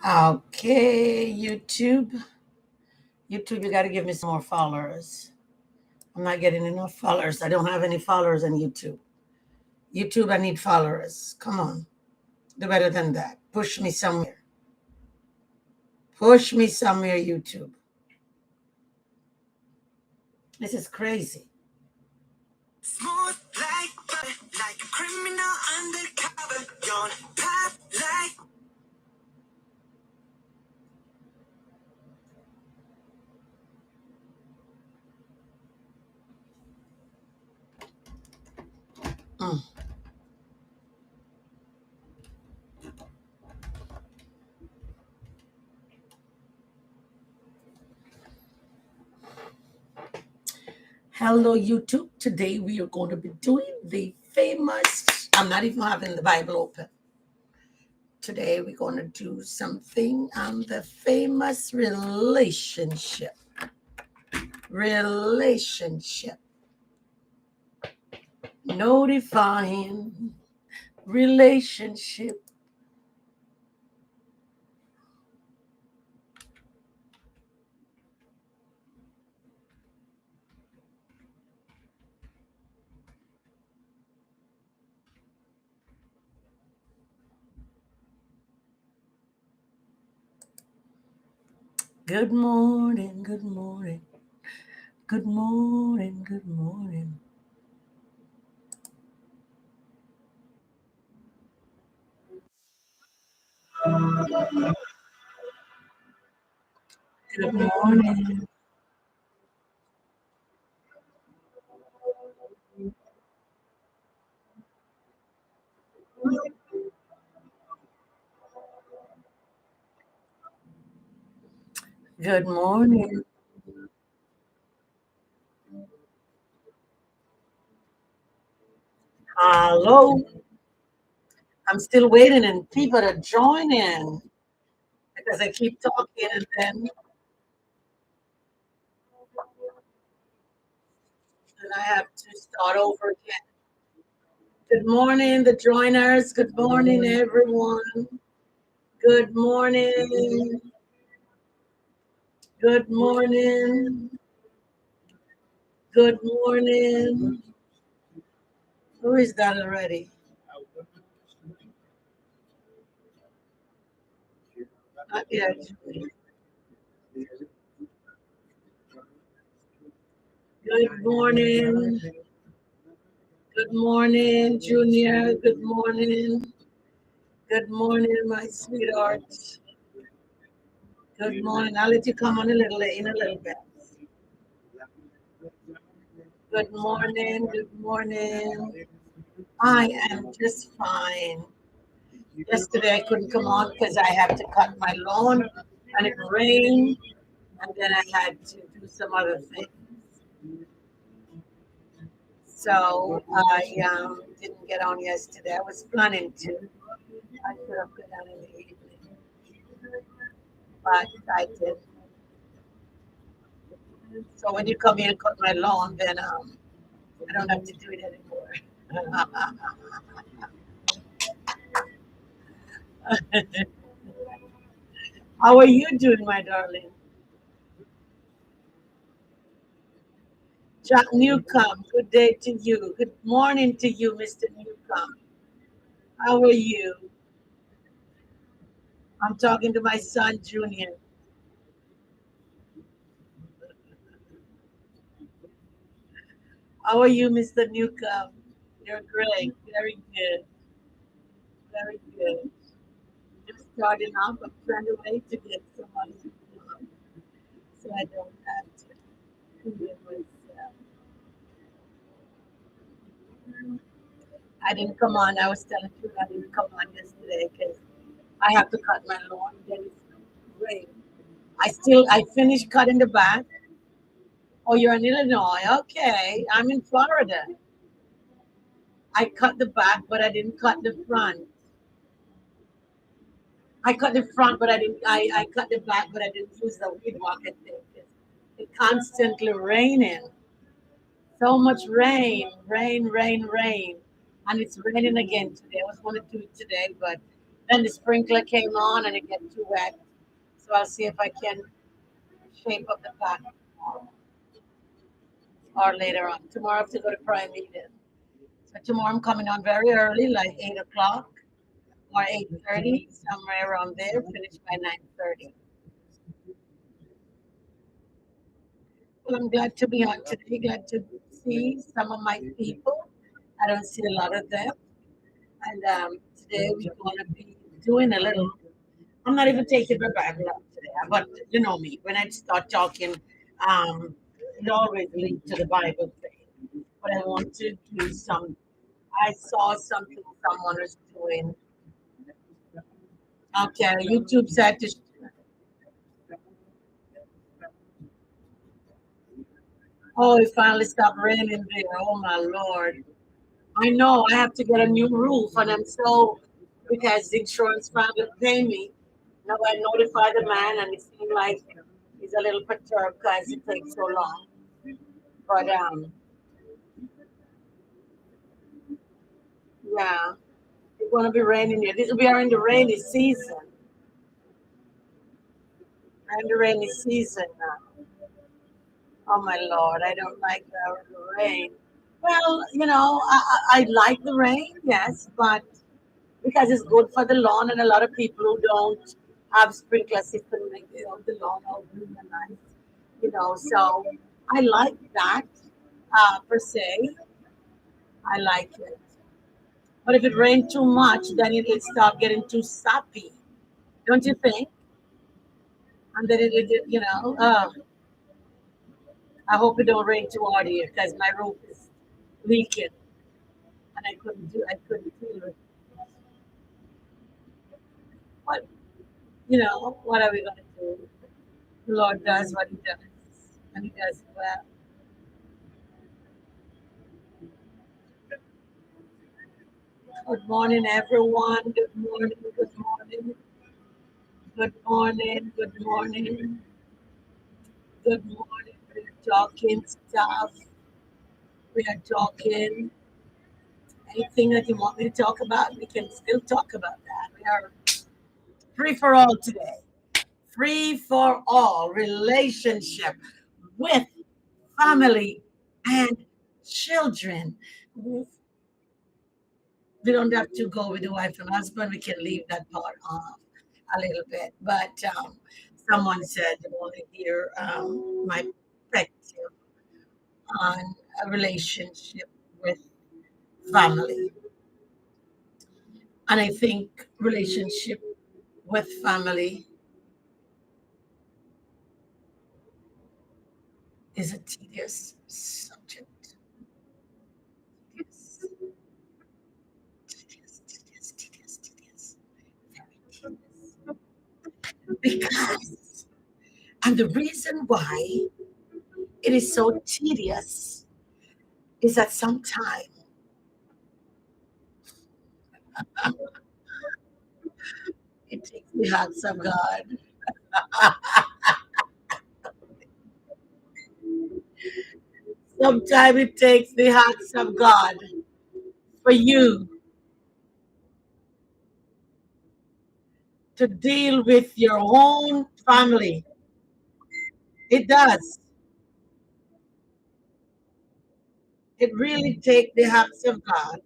Okay, YouTube. YouTube, you got to give me some more followers. I'm not getting enough followers. I don't have any followers on YouTube. YouTube, I need followers. Come on. Do better than that. Push me somewhere. Push me somewhere, YouTube. This is crazy. Smooth like a criminal undercover. Don't pop like. Hello, YouTube. Today we are going to be doing the famous, I'm not even having the Bible open. Today we're going to do something on the famous relationship. Relationship. Notifying relationship. Good morning, good morning. Good morning, good morning. Good morning. Good morning. Hello. I'm still waiting and people to join in because I keep talking and then I have to start over again. Good morning, the joiners. Good morning, everyone. Good morning. Good morning. Good morning. Who is that already? Not yet. Good morning. Good morning, Junior. Good morning. Good morning, my sweetheart. Good morning. I'll let you come on a little in a little bit. Good morning. Good morning. I am just fine. Yesterday I couldn't come on because I had to cut my lawn and it rained, and then I had to do some other things. So I didn't get on yesterday. I was planning to. I should have got on in the evening, but I did. So when you come here and cut my lawn, then I don't have to do it anymore. How are you doing, my darling? Jack Newcomb, good day to you. Good morning to you, Mr. Newcomb. How are you? I'm talking to my son, Junior. How are you, Mr. Newcomb? You're great. Very good. Very good. Just starting off. I'm trying to wait to get somebody to come so I don't have to do it myself. I didn't come on. I was telling you I didn't come on yesterday because I have to cut my lawn. Then it's rain. I finished cutting the back. Oh, you're in Illinois. Okay. I'm in Florida. I cut the back, but I didn't cut the front. I cut the front, but I cut the back, but I didn't use the weed whacker thing. It's constantly raining. So much rain. And it's raining again today. I was going to do it today, but Then the sprinkler came on and it get too wet. So I'll see if I can shape up the pack or later on. Tomorrow I have to go to Prime Meeting. So tomorrow I'm coming on very early, like 8 o'clock or 8:30, somewhere around there, finish by 9:30. Well, I'm glad to be on today, glad to see some of my people. I don't see a lot of them. And today we're going to be doing a little. I'm not even taking my Bible out today, but you know me. When I start talking, um, it always leads to the Bible thing. But I want to do some. I saw something someone was doing. Okay, YouTube said to. Oh, it finally stopped raining there. Oh my Lord! I know I have to get a new roof, and I'm so because the insurance finally pay me. Now I notify the man, and it seems like he's a little perturbed because it takes so long. But yeah, it's gonna be raining here. This we are in the rainy season. We're in the rainy season now. Oh my Lord, I don't like the rain. Well, I like the rain, yes, but because it's good for the lawn, and a lot of people who don't have sprinkler system make the lawn all green and nice. So I like that per se. I like it. But if it rains too much, then it'll start getting too sappy, don't you think? And then I hope it don't rain too hard here because my roof is leaking, and I couldn't feel it. But what are we gonna do? The Lord does what He does, and He does it well. Good morning, everyone. Good morning. Good morning. Good morning. Good morning. Good morning. We're talking stuff. We are talking anything that you want me to talk about. We can still talk about that. We are free for all today. Free for all relationship with family and children. We don't have to go with the wife and husband. We can leave that part off a little bit. But someone said they want to hear my perspective on a relationship with family. And I think relationship with family is a tedious subject. Tedious, tedious. Very tedious. Because, and the reason why it is so tedious is that sometimes it takes the hands of God. Sometimes it takes the hands of God for you to deal with your own family. It does. It really takes the hands of God.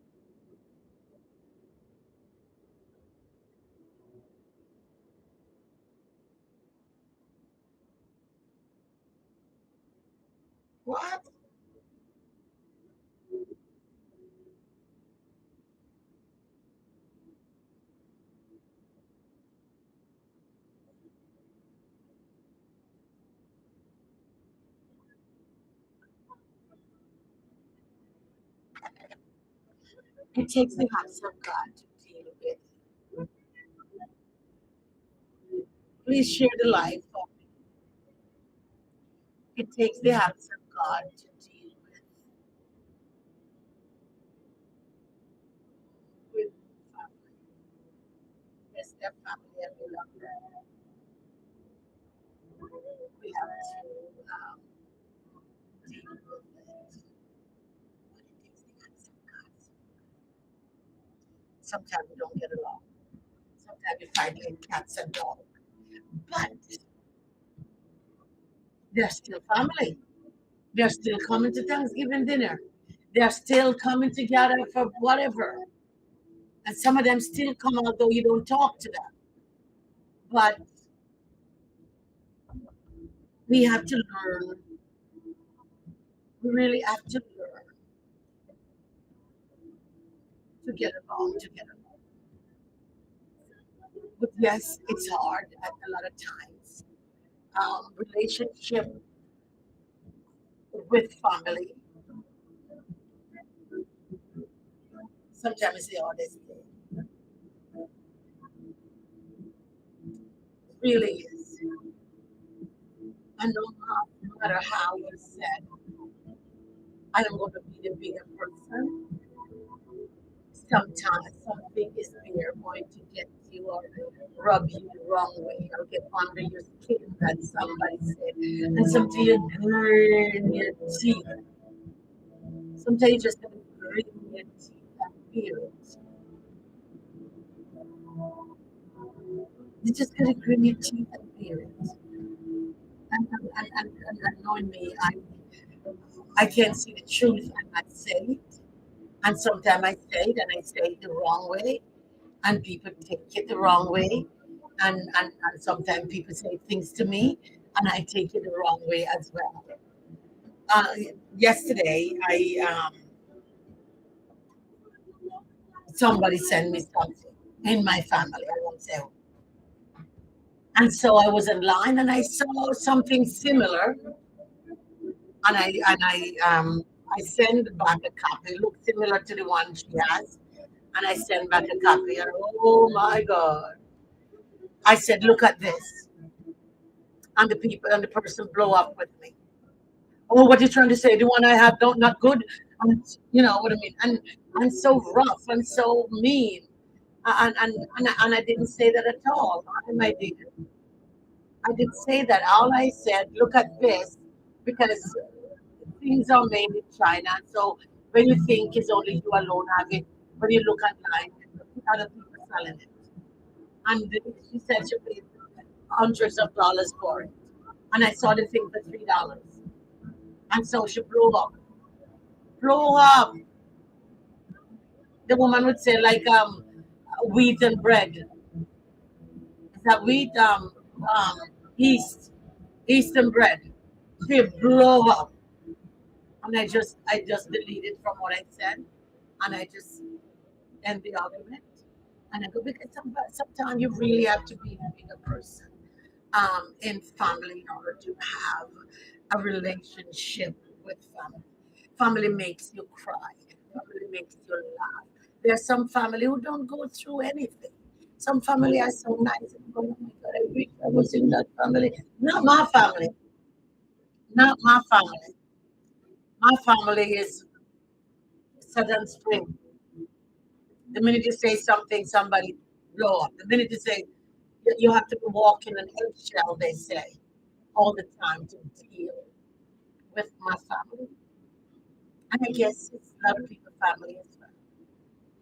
What? It takes the hands of God to deal with. Please share the life. It takes the hands of God to deal with family. Yes, their family and we love them. We have to deal with it. But it takes the hands of God. Sometimes we don't get along. Sometimes you fight like cats and dogs. But they're still family. They're still coming to Thanksgiving dinner. They're still coming together for whatever. And some of them still come, although you don't talk to them. But we have to learn. We really have to learn to get along together. But yes, it's hard at a lot of times. Relationship with family sometimes the hardest thing. Really is. And no matter how you said, I am going to be the bigger person, sometimes something is there going to get you or rub you the wrong way or get under your skin that somebody said. And sometimes you grin your teeth. Sometimes you just have to grin your teeth and feel it. You just gotta grin your teeth and feel it. And knowing me, I can't see the truth and I say it. And sometimes I say it and I say it the wrong way, and people take it the wrong way. And sometimes people say things to me, and I take it the wrong way as well. Uh, Yesterday, somebody sent me something in my family. I won't say who. And so I was in line and I saw something similar, and I sent back a copy, looked similar to the one she has, and I sent back a copy. And oh my God. I said, look at this. And the people and the person blow up with me. Oh, what you trying to say? The one I have don't not good. And you know what I mean? And so rough and so mean. And I didn't say that at all. I didn't say that. All I said, look at this, because things are made in China. So when you think it's only you alone have it, when you look online, other people selling it. And she said she paid hundreds of dollars for it. And I saw the thing for $3. And so she blew up. Blew up. The woman would say like wheat and bread. Is that wheat um yeast. Yeast and bread. She blew up. And I just deleted from what I said, and I just end the argument. And I go, because sometimes you really have to be a bigger person in family in order to have a relationship with family. Family makes you cry. Family makes you laugh. There's some family who don't go through anything. Some family are so nice. And go, oh my God, I wish I was in that family. Not my family. Not my family. My family is Southern Spring. The minute you say something, somebody blow up. The minute you say you have to be walking an eggshell, they say all the time to deal with my family. And I guess it's a lot of people's family as well.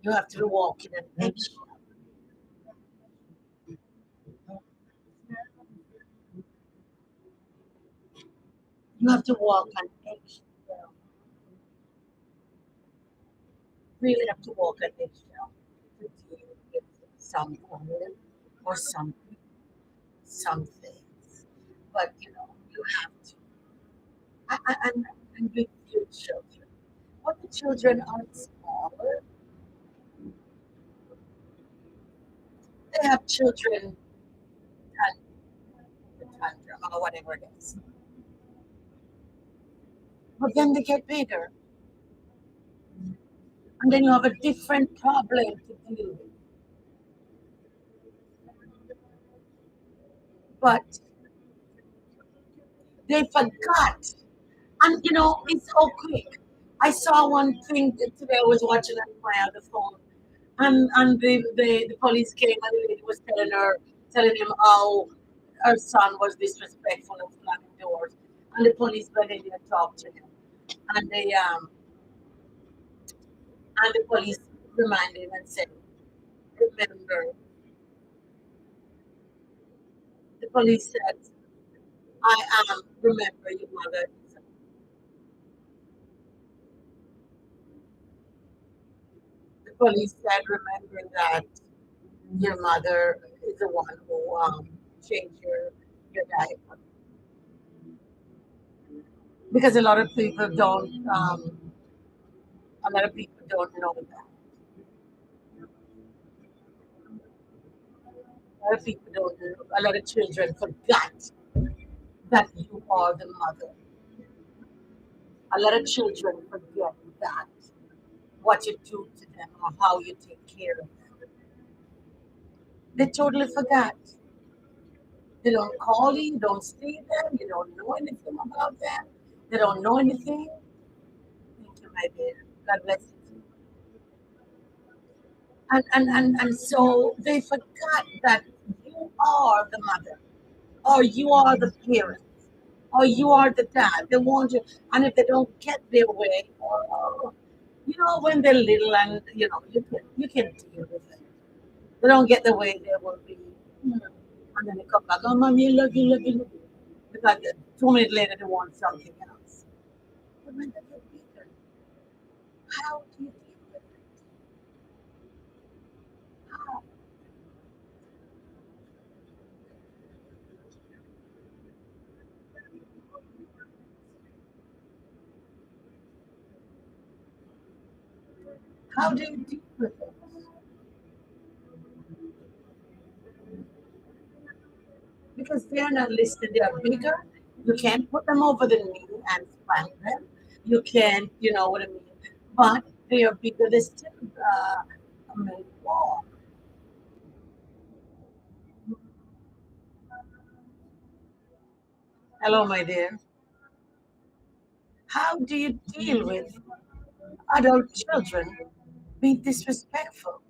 You have to be walking an eggshell. You have to walk an eggshell. Really have to walk an eggshell to deal with some family or some things. But you have to. And with your children. When the children are smaller, they have children tantrum or whatever it is. But then they get bigger, and then you have a different problem to deal with. But they forgot, and it's so quick. I saw one thing today. I was watching on my other phone, and the police came and the lady was telling him how her son was disrespectful and slamming doors, and the police went in and talked to him, and the police reminded him and said, remember, police said, I am, remember your mother. The police said, remember that your mother is the one who changed your diaper. Because a lot of people don't know that. A lot of people don't know. A lot of children forgot that you are the mother. A lot of children forget that what you do to them or how you take care of them. They totally forgot. They don't call you, don't see them, you don't know anything about them. They don't know anything. Thank you, my dear. God bless you. And so they forgot that you are the mother, or you are the parent, or you are the dad. They want you, and if they don't get their way, oh, when they're little, and you can deal with it. They don't get the way they will be, and then they come back. Oh, mommy, love you, love you. Because 2 minutes later they want something else. But when they get bigger, how do you deal with it? How? How do you deal with it? Because they are not listening. They are bigger. You can't put them over the knee and spank them. You can't, you know what I mean. But they are bigger. They still may walk. Hello, my dear. How do you deal with adult children being disrespectful?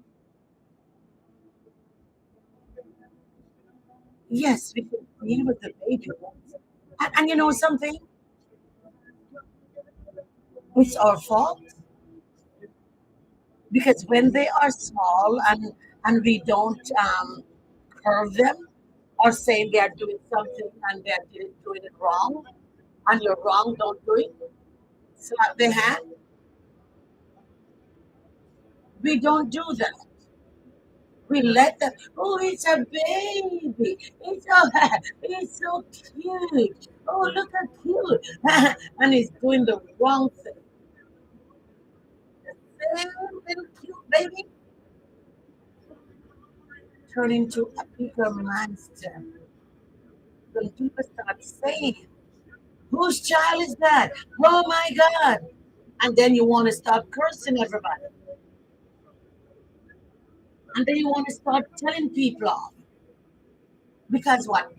Yes, we can deal with the baby ones. And you know something? It's our fault because when they are small and we don't curve them or say they are doing something and they are doing it wrong and you're wrong, don't do it. Slap their hand. We don't do that. We let them. Oh, it's a baby. It's so cute. Oh, look how cute. And he's doing the wrong thing. Same little cute baby turn into a bigger monster. When people start saying, whose child is that? Oh my God. And then you want to start cursing everybody. And then you want to start telling people off. Because what?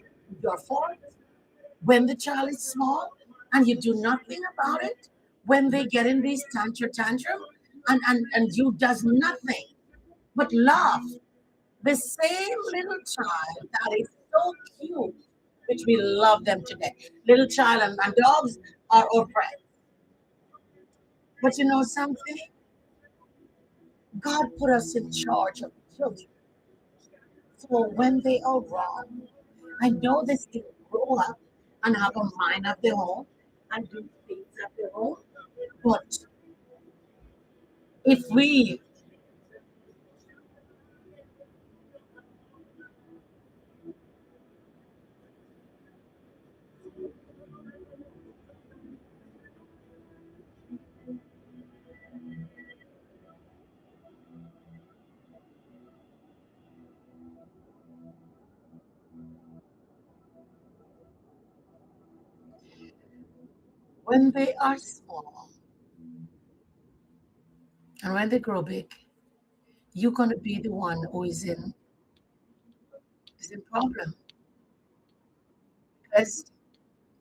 Your fault? When the child is small and you do nothing about it, when they get in these tantrum and you does nothing but laugh. The same little child that is so cute, which we love them today. Little child and dogs are our friends. But you know something? God put us in charge of children. So when they are wrong, I know they still grow up and have a mind of their own and do things of their own. But if we, when they are small and when they grow big, you're going to be the one who is in problem. Because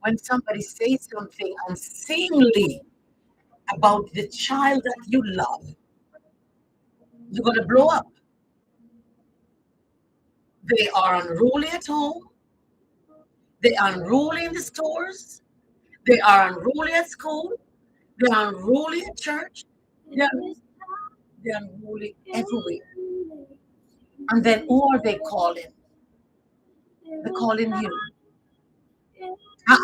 when somebody says something unseemly about the child that you love, you're going to blow up. They are unruly at home. They are unruly in the stores. They are unruly at school. They are unruly at church. They are, they are unruly everywhere. And then who are they calling? They're calling you.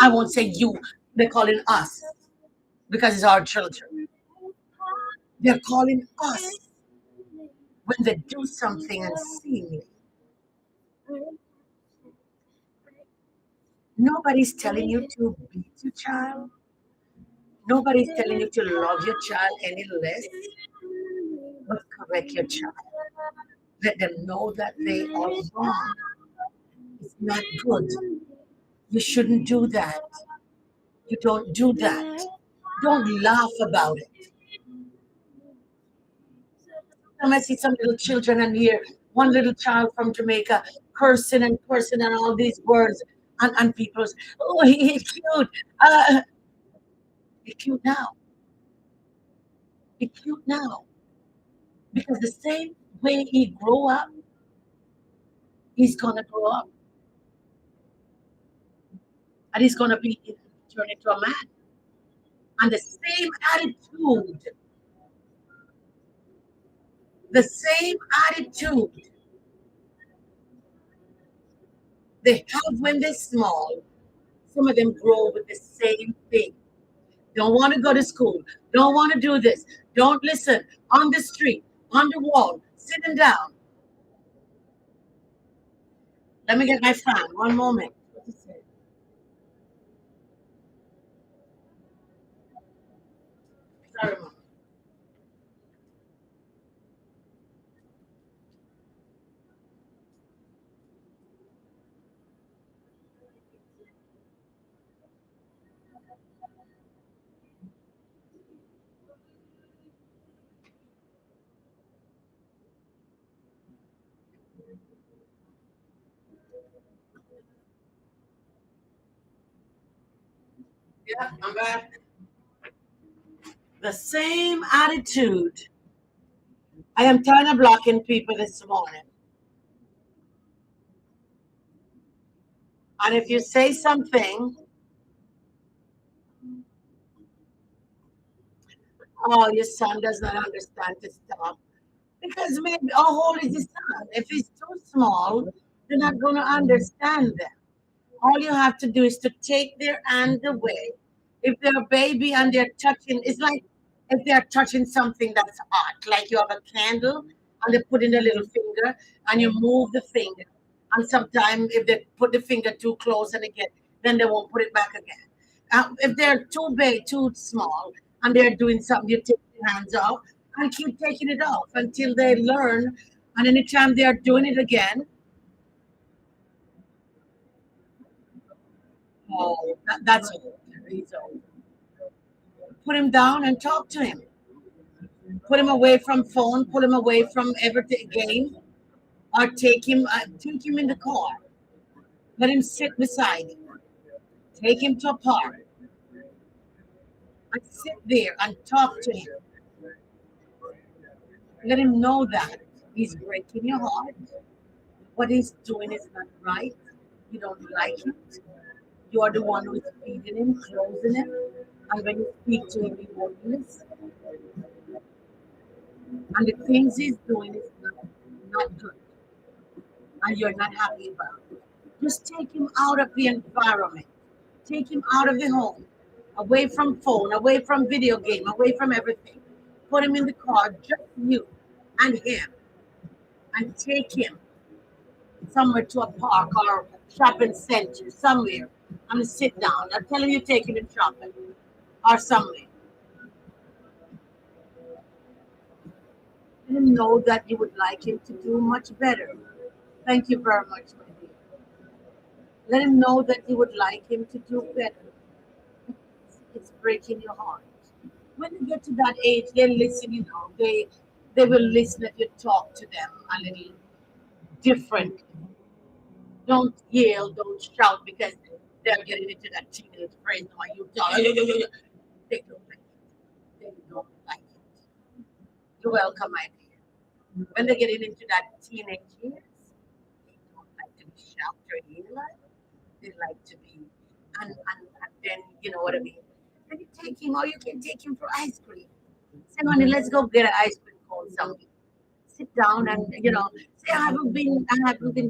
I won't say you. They're calling us because it's our children. They're calling us when they do something unseemly. Nobody's telling you to beat your child. Nobody's telling you to love your child any less, but correct your child. Let them know that they are wrong. It's not good. You shouldn't do that. You don't do that. Don't laugh about it. Sometimes I see some little children and hear one little child from Jamaica cursing and all these words, and people's, oh, he's cute. Uh, he's cute now. He's cute now. Because the same way he grew up, he's going to grow up and he's going to be turn into a man. And the same attitude they have when they're small, some of them grow with the same thing. Don't want to go to school. Don't want to do this. Don't listen. On the street, on the wall, sitting down. Let me get my fan. One moment. What is it? Sorry, Mom. Yeah, I'm back. The same attitude. I am tired of blocking people this morning. And if you say something, oh, your son does not understand this stuff. Because maybe, how old is his son? If he's too small, they're not going to understand them. All you have to do is to take their hand away. If they're a baby and they're touching, it's like if they're touching something that's hot, like you have a candle and they put in a little finger and you move the finger. And sometimes if they put the finger too close and again, then they won't put it back again. If they're too big, too small, and they're doing something, you take your hands off and keep taking it off until they learn. And anytime they are doing it again, oh, that's old. He's old. Put him down and talk to him. Put him away from phone. Put him away from every game, or take him in the car. Let him sit beside you. Take him to a park and sit there and talk to him. Let him know that he's breaking your heart. What he's doing is not right. You don't like it. You are the one who is feeding him, closing him, and when you speak to him, he won't listen. And the things he's doing is not good, and you're not happy about it. Just take him out of the environment. Take him out of the home, away from phone, away from video game, away from everything. Put him in the car, just you and him, and take him somewhere to a park or shopping center, somewhere, and sit down. I'm telling you, take him in shopping or somewhere. Let him know that you would like him to do much better. Thank you very much, my dear. Let him know that you would like him to do better. It's breaking your heart. When they get to that age, they listen, they will listen if you talk to them a little different. Don't yell, don't shout because they're getting into that teenage phase now. You talk, they don't like it. They don't like it. You're welcome, my dear. When they're getting into that teenage years, they don't like to be shouted or yelled. They like to be, and then you know what I mean. Then you take him, or you can take him for ice cream. Say, honey, let's go get an ice cream cone something. Sit down and say, I haven't been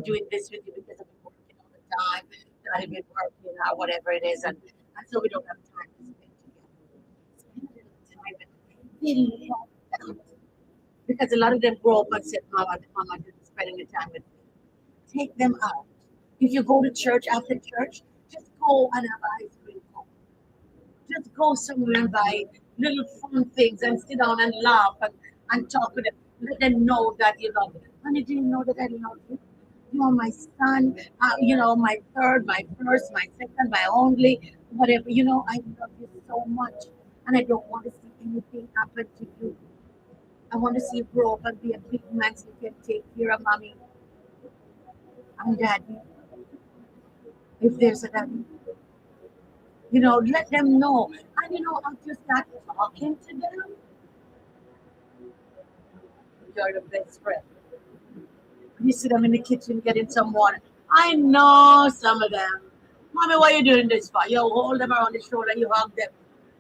doing this with you because I've been working all the time, daddy been working or whatever it is, and so we don't have time to spend together. Spend a little time and they love that. Because a lot of them grow up and say, Mama didn't spend any time with me. Take them out. If you go to church after church, just go and have ice cream cone. Just go somewhere and buy little fun things and sit down and laugh and talk with them. Let them know that you love them. Honey, do you know that I love you? You are my son, my third, my first, my second, my only, whatever. I love you so much. And I don't want to see anything happen to you. I want to see you grow up and be a big man so you can take care of mommy and daddy. If there's a daddy, let them know. And after you start talking to them, you're the best friend. You see them in the kitchen getting some water. I know some of them. Mommy, why are you doing this for? You hold them around the shoulder, you hug them.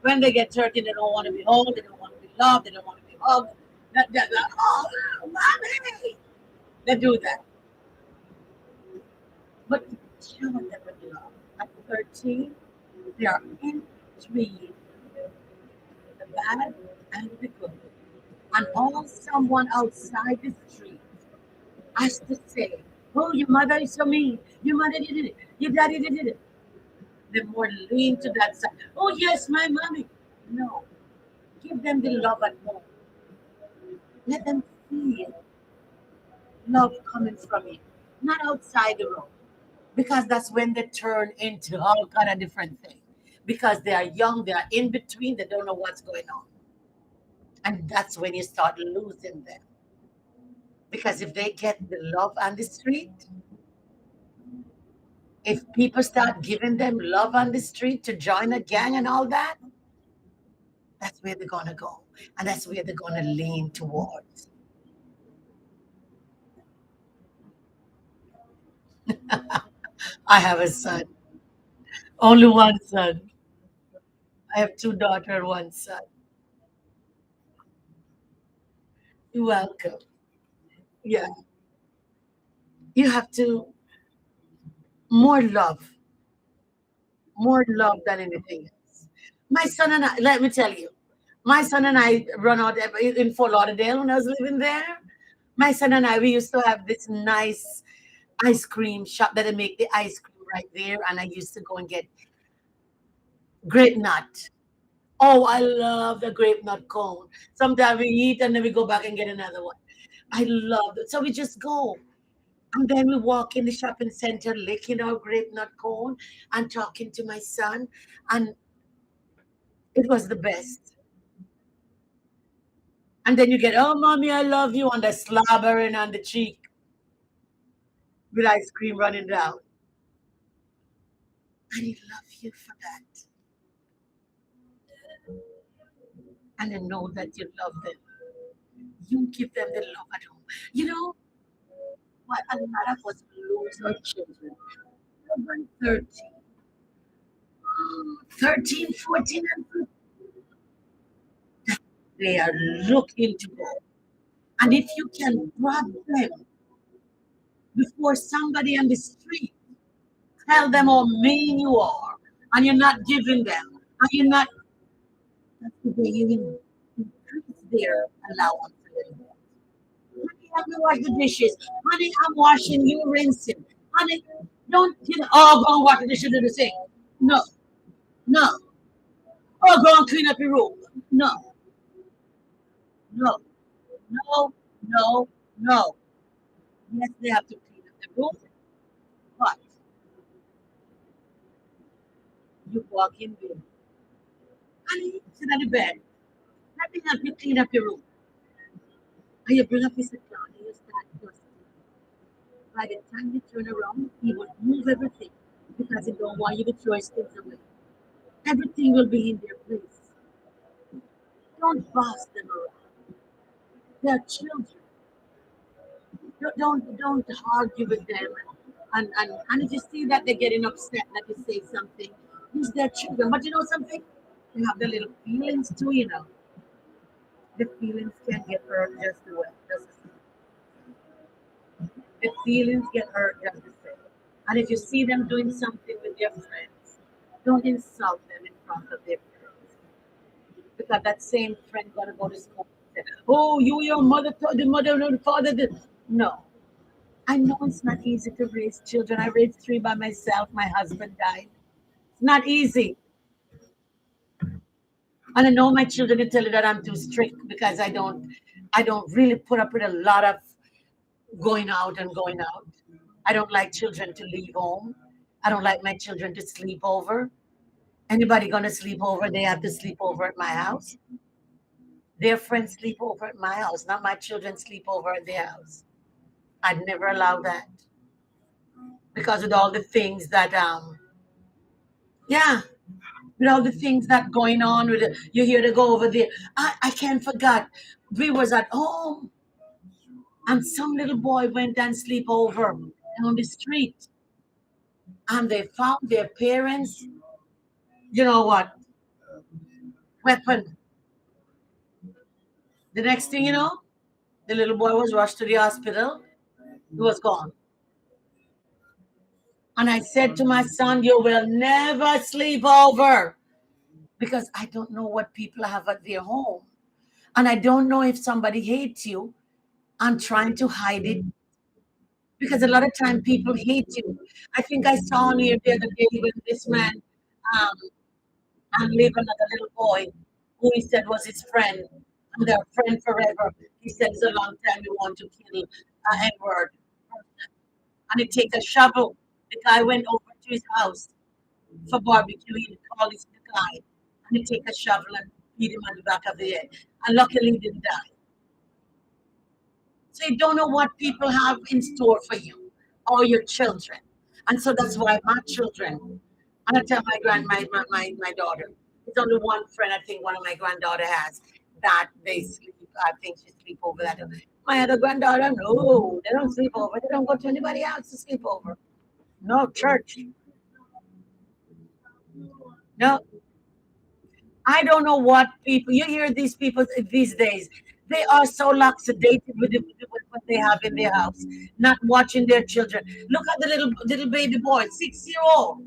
When they get 13, they don't want to be held, they don't want to be loved, they don't want to be hugged. Oh, mommy! They do that. But shower them with love. At 13, they are in between the bad and the good. And all someone outside the street has to say, oh, your mother is so mean. Your mother did it. Your daddy did it. They more lean to that side. Oh, yes, my mommy. No. Give them the love at home. Let them feel love coming from you, not outside the room. Because that's when they turn into all kind of different things. Because they are young, they are in between, they don't know what's going on. And that's when you start losing them. Because if they get the love on the street, if people start giving them love on the street to join a gang and all that, that's where they're gonna go. And that's where they're gonna lean towards. I have a son. Only one son. I have two daughters and one son. You're welcome. Yeah. You have to more love than anything else. My son and I, let me tell you, my son and I run out in Fort Lauderdale when I was living there. My son and I, we used to have this nice ice cream shop that they make the ice cream right there, and I used to go and get grape nut. Oh, I love the grape nut cone. Sometimes we eat and then we go back and get another one. I love it. So we just go. And then we walk in the shopping center, licking our grape nut cone and talking to my son. And it was the best. And then you get, oh, mommy, I love you, and the slobbering on the cheek with ice cream running down. And he love you for that. And I know that you love them. You give them the love at home. You know what? A lot of us lose our children. Children 13, 14, and 15, they are looking to go. And if you can grab them before somebody on the street, tell them how mean you are, and you're not giving them, and you're not, that's the way you increase their allowance a little bit. Honey, help me wash the dishes. Honey, I'm washing, you rinsing. Honey, don't, go and wash the dishes in the sink. No, no. Oh, go and clean up your room. No, no, no, no, no. Yes, they have to clean up the room, but you walk in there. Honey, sit on the bed. Let me help you clean up your room. And you bring up his clown and you start dusting. By the time you turn around, he will move everything because he don't want you to throw his things away. Everything will be in their place. Don't boss them around. They're children. Don't argue with them. And if you see that they're getting upset that you say something, use their children. But you know something? They have the little feelings too, The feelings can get hurt just the way. Just the same. The feelings get hurt just the same. And if you see them doing something with their friends, don't insult them in front of their friends. Because that same friend gonna go to school and say, "Oh, you, your mother, the mother, no, the father." No, I know it's not easy to raise children. I raised three by myself. My husband died. It's not easy. And I know my children will tell you that I'm too strict because I don't really put up with a lot of going out and going out. I don't like children to leave home. I don't like my children to sleep over. Anybody gonna sleep over, they have to sleep over at my house. Their friends sleep over at my house, not my children sleep over at their house. I'd never allow that because with all the things that yeah, with all the things that going on with it, you hear to go over there. I can't forget. We was at home and some little boy went and sleep over on the street and they found their parents, you know what, weapon. The next thing you know, the little boy was rushed to the hospital. He was gone. And I said to my son, you will never sleep over because I don't know what people have at their home. And I don't know if somebody hates you and trying to hide it because a lot of time people hate you. I think I saw on here the other day when this man um, and live another little boy who he said was his friend and their friend forever. He said it's a long time you want to kill Edward. And he take a shovel. The guy went over to his house for barbecue. He called his the guy and he take a shovel and beat him on the back of the head. And luckily he didn't die. So you don't know what people have in store for you or your children. And so that's why my children, and I tell my daughter, it's only one friend I think one of my granddaughter has that they sleep. I think she sleep over that. My other granddaughter, no, they don't sleep over. They don't go to anybody else to sleep over. No church. No, I don't know what people you hear these people these days. They are so lackadaisical with what they have in their house, not watching their children. Look at the little baby boy, 6 year old.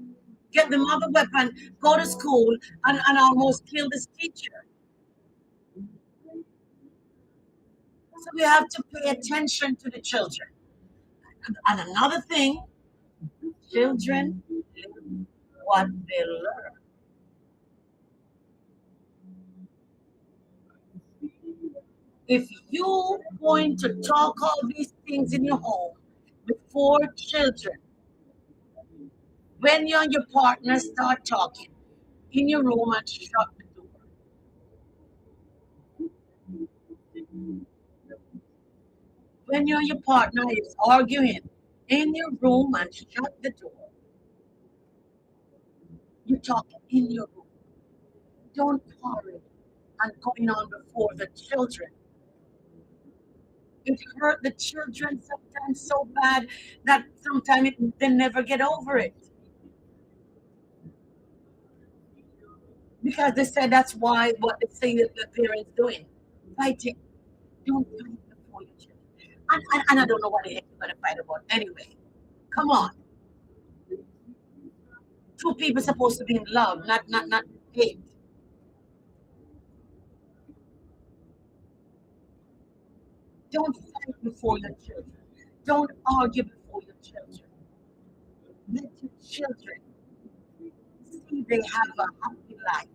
Get the mother weapon, go to school, and almost kill this teacher. So we have to pay attention to the children. And another thing, children live what they learn. If you going to talk all these things in your home before children, when you and your partner start talking in your room and shut the door. When you and your partner is arguing in your room and shut the door, you talk in your room. Don't quarrel and going on before the children. It hurt the children sometimes so bad that sometimes they never get over it because they said that's why what they say that the parents doing fighting. Don't fight before your children. And I don't know what the heck you're gonna fight about anyway. Come on, two people supposed to be in love, not hate. Don't fight before your children. Don't argue before your children. Let your children see they have a happy life.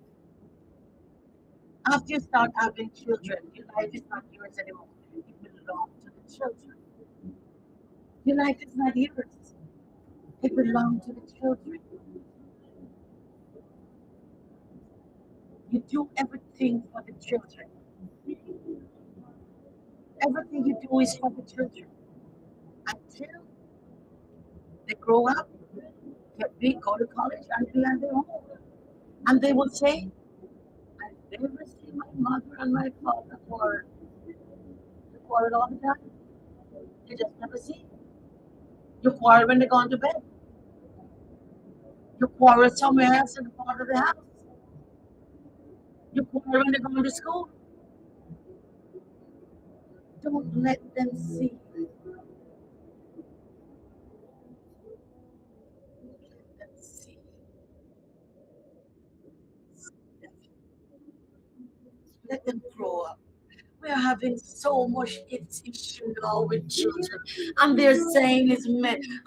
After you start having children, your life is not yours anymore. It belongs to the children. Your life is not yours. It belongs to the children. You do everything for the children. Everything you do is for the children. Until they grow up, get big, go to college, and be on their own. And they will say, I never see my mother and my father quarrel. They quarrel all the time. They just never see. You quarrel when they go to bed. You quarrel somewhere else in the part of the house. You quarrel when they go to school. Don't let them see having so much issue now with children, and they're saying it's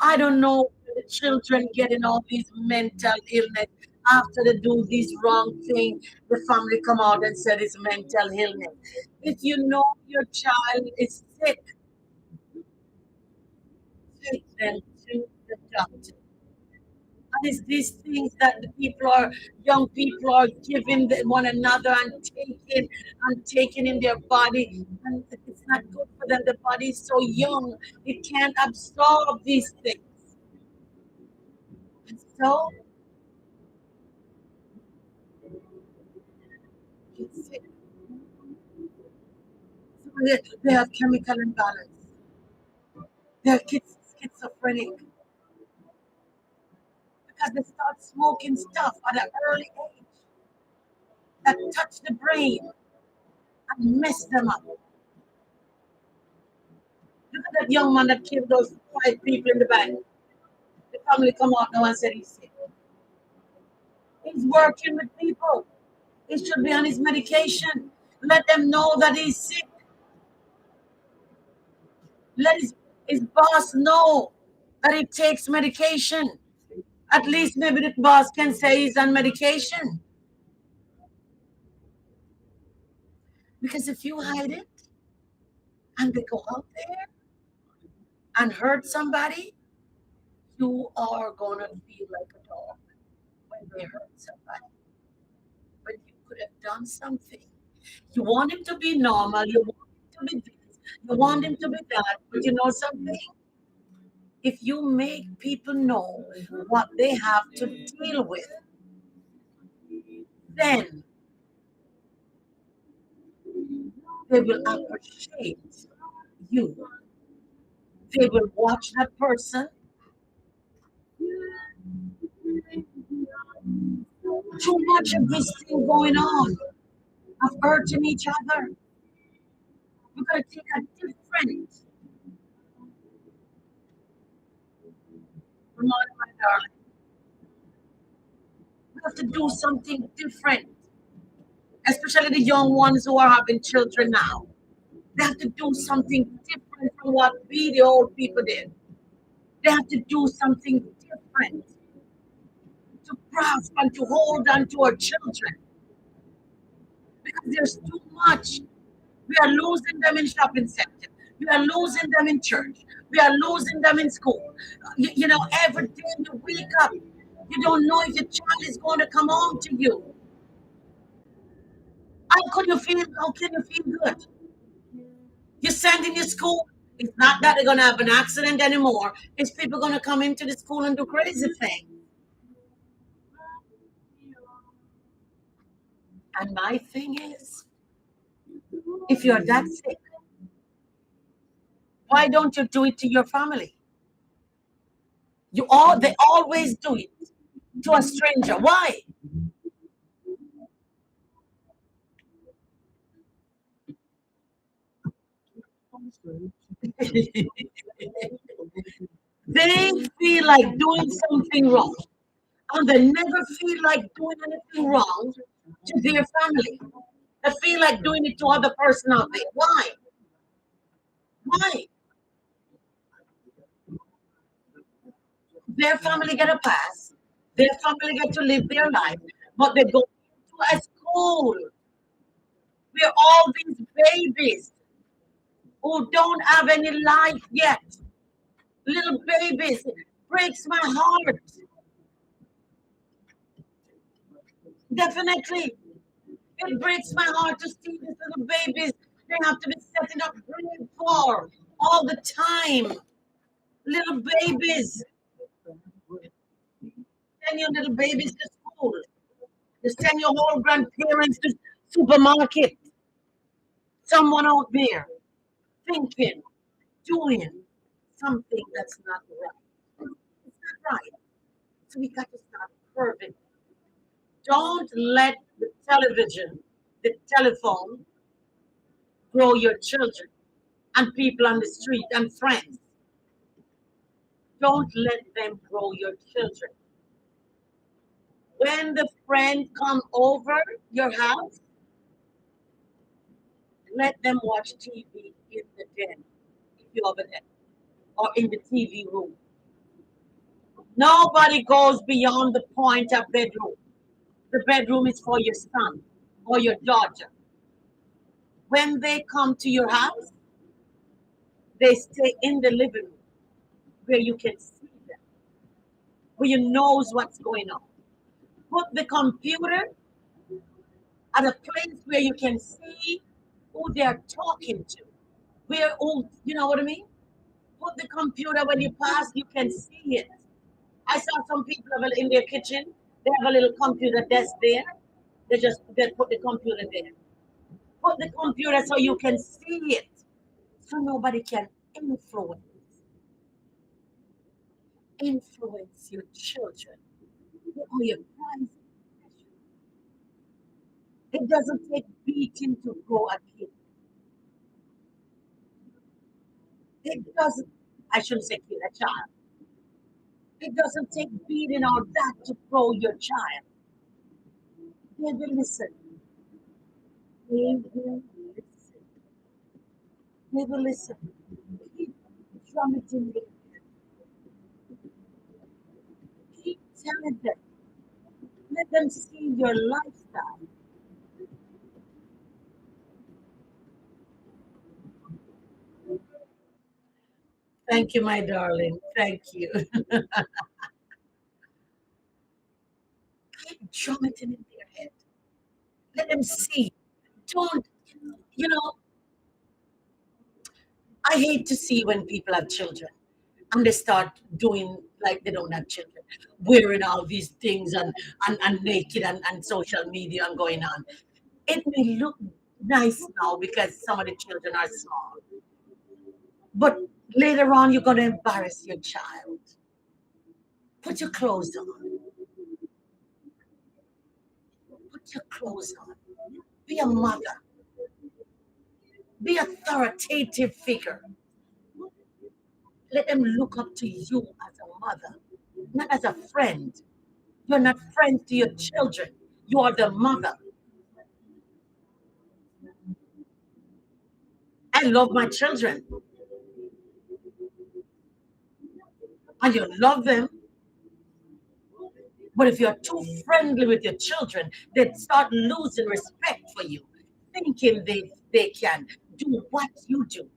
I don't know where the children getting all these mental illness after they do this wrong thing. The family come out and said it's mental illness. If you know your child is sick, take them to the doctor. And it's these things that the people are, young people are giving one another and taking in their body. And it's not good for them. The body is so young, it can't absorb these things. And so it's sick. So they have chemical imbalance. They're kids schizophrenic because they start smoking stuff at an early age that touch the brain and mess them up. Look at that young man that killed those 5 people in the bank. The family come out now and said he's sick. He's working with people. He should be on his medication. Let them know that he's sick. Let his boss know that he takes medication. At least maybe the boss can say he's on medication. Because if you hide it and they go out there and hurt somebody, you are going to feel like a dog when they hurt somebody. But you could have done something. You want him to be normal. You want him to be this. You want him to be that. But you know something? If you make people know what they have to deal with, then they will appreciate you. They will watch that person. Too much of this thing going on of hurting each other. We've got to take a different, Ramona, my darling. We have to do something different, especially the young ones who are having children now. They have to do something different from what we, the old people, did. They have to do something different to grasp and to hold on to our children because there's too much. We are losing them in shopping centers. We are losing them in church. We are losing them in school. You know, every day you wake up, you don't know if your child is going to come home to you. How could you feel? How can you feel good? You send in your school. It's not that they're going to have an accident anymore. It's people going to come into the school and do crazy things. And my thing is, if you're that sick, why don't you do it to your family? They always do it to a stranger. Why? They feel like doing something wrong, and they never feel like doing anything wrong to their family. They feel like doing it to other person out there. Why? Why? Their family get a pass. Their family get to live their life, but they go to a school where all these babies who don't have any life yet, little babies, it breaks my heart. Definitely, it breaks my heart to see these little babies. They have to be setting up green for all the time. Little babies, send your little babies to school. You send your whole grandparents to supermarket. Someone out there thinking, doing something that's not right. It's not right. So we got to start curbing. Don't let the television, the telephone, grow your children and people on the street and friends. Don't let them grow your children. When the friend come over your house, Let them watch TV in the den, if you have a den, or in the TV room. Nobody goes beyond the point of bedroom. The bedroom is for your son or your daughter. When they come to your house, they stay in the living room where you can see them, where you knows what's going on. Put the computer at a place where you can see who they're talking to. Where, oh, you know what I mean? Put the computer when you pass, you can see it. I saw some people have in their kitchen, they have a little computer desk there. They put the computer there. Put the computer so you can see it. So nobody can influence your children or your friends. It doesn't take beating to grow a kid. It doesn't, I shouldn't say kid, a child. It doesn't take beating or that to grow your child. They will listen. They will listen. They will listen. Keep drumming in their ear. Keep telling them. Let them see your lifestyle. Thank you, my darling. Thank you. Keep drumming in their head. Let them see. Don't, you know, I hate to see when people have children and they start doing like they don't have children, wearing all these things and naked and social media and going on. It may look nice now because some of the children are small, but later on you're going to embarrass your child. Put your clothes on. Put your clothes on. Be a mother. Be authoritative figure. Let them look up to you as a mother, not as a friend. You're not friends to your children. You are the mother. I love my children, and you love them. But if you're too friendly with your children, they start losing respect for you, thinking they can do what you do.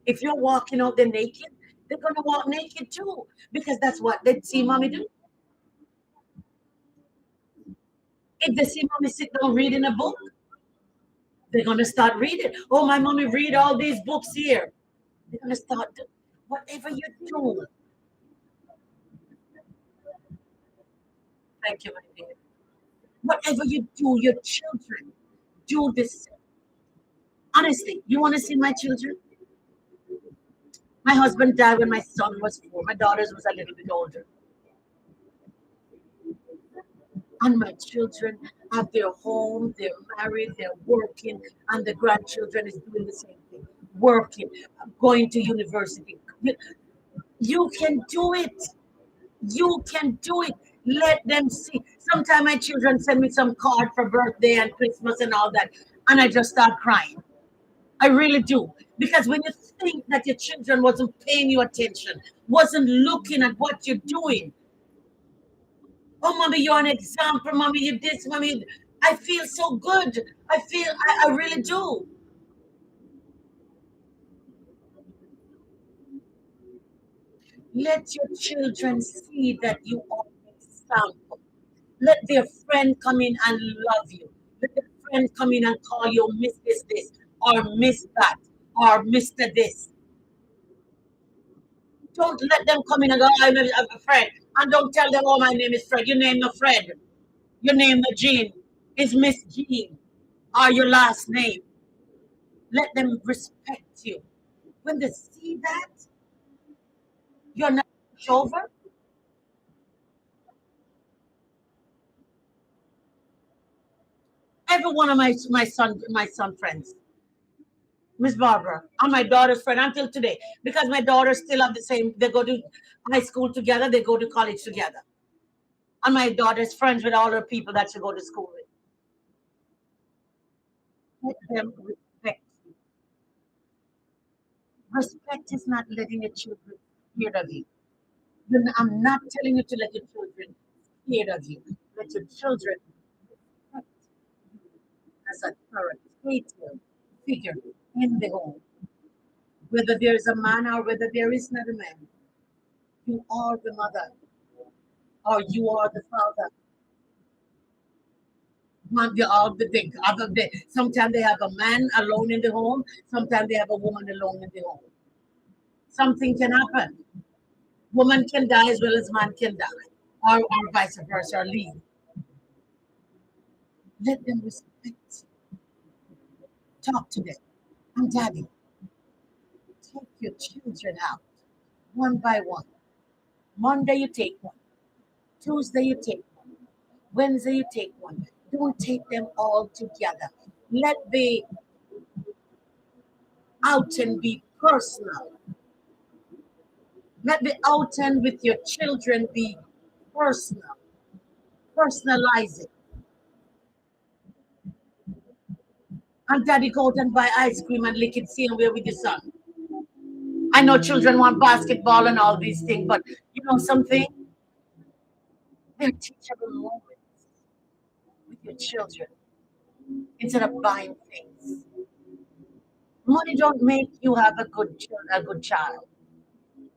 If you're walking out there naked, they're gonna walk naked too, because that's what they see mommy do. If they see mommy sit down reading a book, they're gonna start reading. Oh, my mommy read all these books here. They're gonna start whatever you do. Thank you, my dear. Whatever you do, your children do this. Honestly, you want to see my children? My husband died when my son was 4. My daughters was a little bit older. And my children have their home, they're married, they're working, and the grandchildren is doing the same thing, working, going to university. You can do it. You can do it. Let them see. Sometimes my children send me some card for birthday and Christmas and all that, and I just start crying. I really do. Because when you think that your children wasn't paying you attention, wasn't looking at what you're doing, oh, mommy, you're an example, mommy, you this, mommy. I feel so good. I really do. Let your children see that you are an example. Let their friend come in and love you. Let their friend come in and call you Miss this, or Miss that, or Mr. This. Don't let them come in and go, I'm a Fred. And don't tell them, oh, my name is Fred. Your name is Fred. Your name is Jean. It's Miss Jean. Or your last name. Let them respect you. When they see that, you're not over. Every one of my son friends, Miss Barbara, and my daughter's friend until today, because my daughters still have the same. They go to high school together. They go to college together. And my daughter's friends with all her people that she go to school with. Let them respect you. Respect is not letting your children scared of you. I'm not telling you to let your children scared of you. Let your children respect as a authoritative figure in the home. Whether there is a man or whether there is not a man, you are the mother or you are the father. One, they are sometimes they have a man alone in the home, sometimes they have a woman alone in the home. Something can happen. Woman can die as well as man can die, or vice versa, or leave. Let them respect. Talk to them. And daddy, take your children out one by one. Monday you take one. Tuesday you take one. Wednesday you take one. Don't take them all together. Let the outing be personal. Let the outing with your children be personal. Personalize it. And daddy go out and buy ice cream and lick it, see and wear with your son. I know children want basketball and all these things, but you know something? They're teachable moments with your children instead of buying things. Money don't make you have a good child.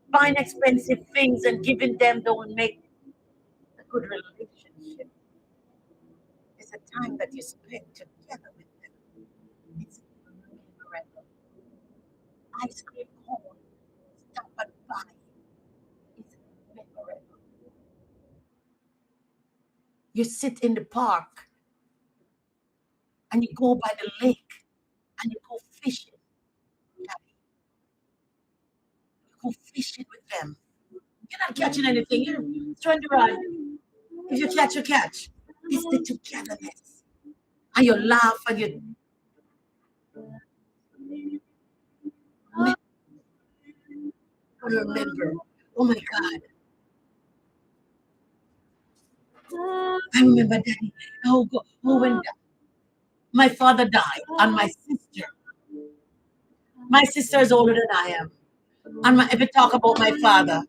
Buying expensive things and giving them don't make a good relationship. It's a time that you spend together with them. It's memorable. Ice cream cone, stop and buy. It's memorable. You sit in the park and you go by the lake and you go fishing. Daddy. You go fishing with them. You're not catching anything. You're trying to run. If you catch, you catch. It's the togetherness. And you laugh and you remember. Oh my God. I remember daddy. When my father died and my sister. My sister is older than I am. And if we talk about my father,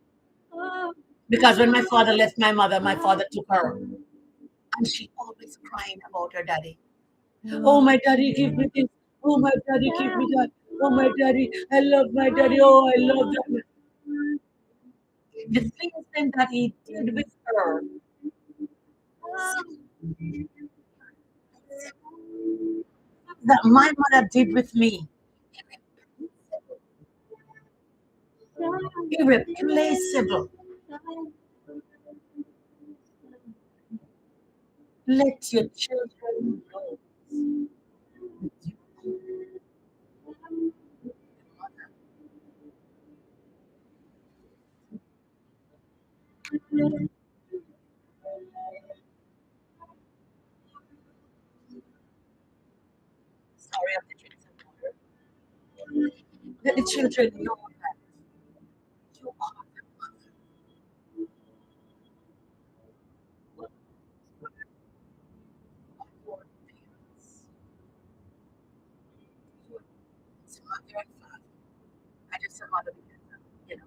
because when my father left my mother, my father took her. And she always crying about her daddy. Oh, my daddy, give me this. Oh, my daddy, give me that. Oh, my daddy, I love my daddy. Oh, I love that. The things then that he did with her, that my mother did with me, irreplaceable. Let your children know. Sorry, I have to drink some water. Let the children know that you are the mother. Your parents. Your mother and father. I just said mother because,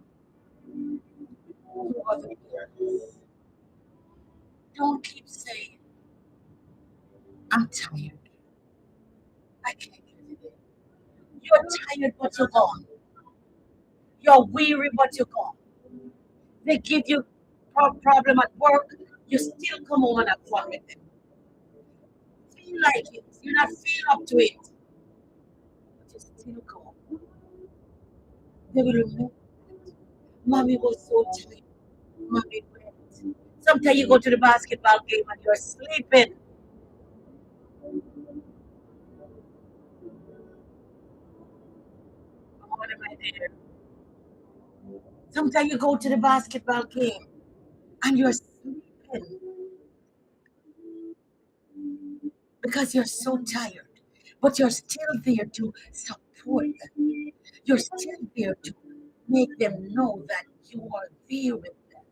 you are the parents. Don't keep saying, I'm tired. I can't do it today. You're tired, but you're gone. You're weary, but you're gone. They give you problem at work, you still come home and have fun with them. Feel like it. You not feel up to it, but you still go. They will remember. Mommy was so tired. Mommy went. Sometimes you go to the basketball game and you're sleeping. What am I there? Sometimes you go to the basketball game and you're sleeping because you're so tired. But you're still there to support them. You're still there to make them know that you are there with them.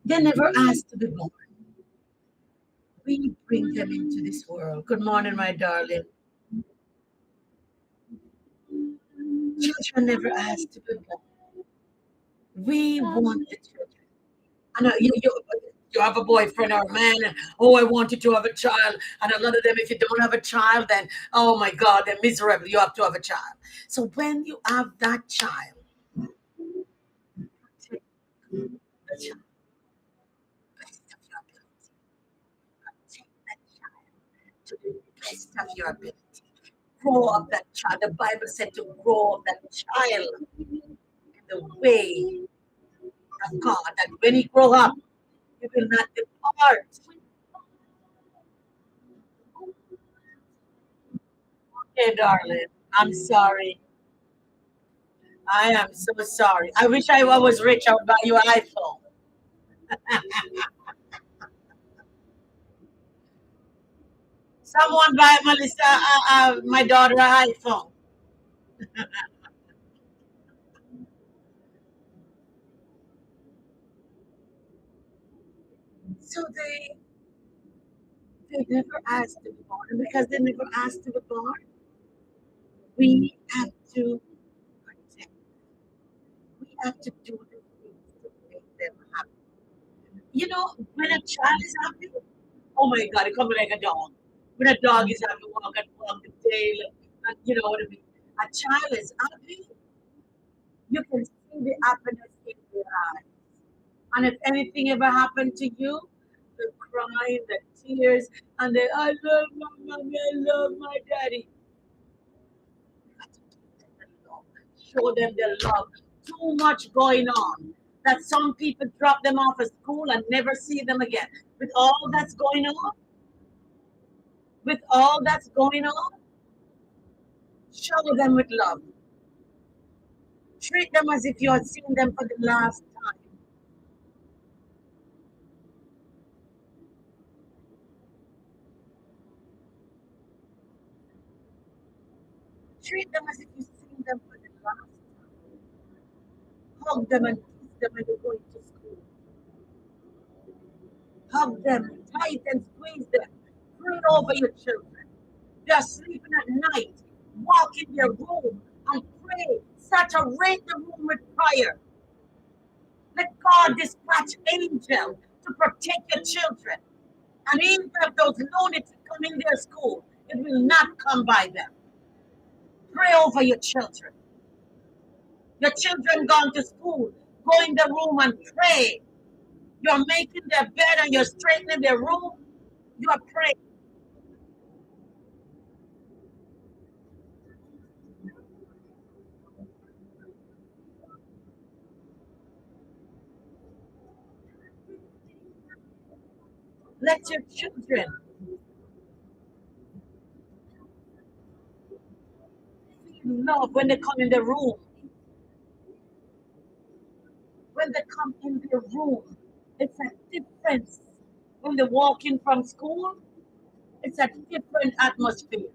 They never asked to be born. We bring them into this world. Good morning, my darling. children never asked to be born. We want the children. I know you have a boyfriend or a man, and oh, I wanted to have a child. And a lot of them, if you don't have a child, then oh my God, they're miserable. You have to have a child. So when you have that child, take the child, best of your ability. Take that child to the best of your ability. Grow up that child. The Bible said to grow up that child in the way of God. That when he grow up, he will not depart. Okay, darling. I'm sorry. I am so sorry. I wish I was rich. I would buy you an iPhone. Someone buy Melissa, my daughter, an iPhone. So they never asked to be born, and because they never asked to be born, we have to protect. We have to do the things to make them happy. You know, when a child is happy, oh my God, it comes like a dog. When a dog is happy, walk the tail, and you know what I mean. A child is happy, you can see the happiness in their eyes. And if anything ever happened to you, the crying, the tears, and the I love my mommy, I love my daddy. You got to give them the love. Show them the love. Too much going on that some people drop them off at school and never see them again. With all that's going on, with all that's going on, show them with love. Treat them as if you had seen them for the last time. Treat them as if you've seen them for the last time. Hug them and kiss them when they're going to school. Hug them tight and squeeze them. Pray over your children. They're sleeping at night. Walk in their room and pray. Saturate the room with prayer. Let God dispatch angels to protect your children. And even if those lunatics come in their school, it will not come by them. Pray over your children. Your children gone to school. Go in the room and pray. You're making their bed and you're straightening their room. You are praying. Let your children feel love when they come in the room. When they come in the room, it's a difference. When they walk in from school, it's a different atmosphere.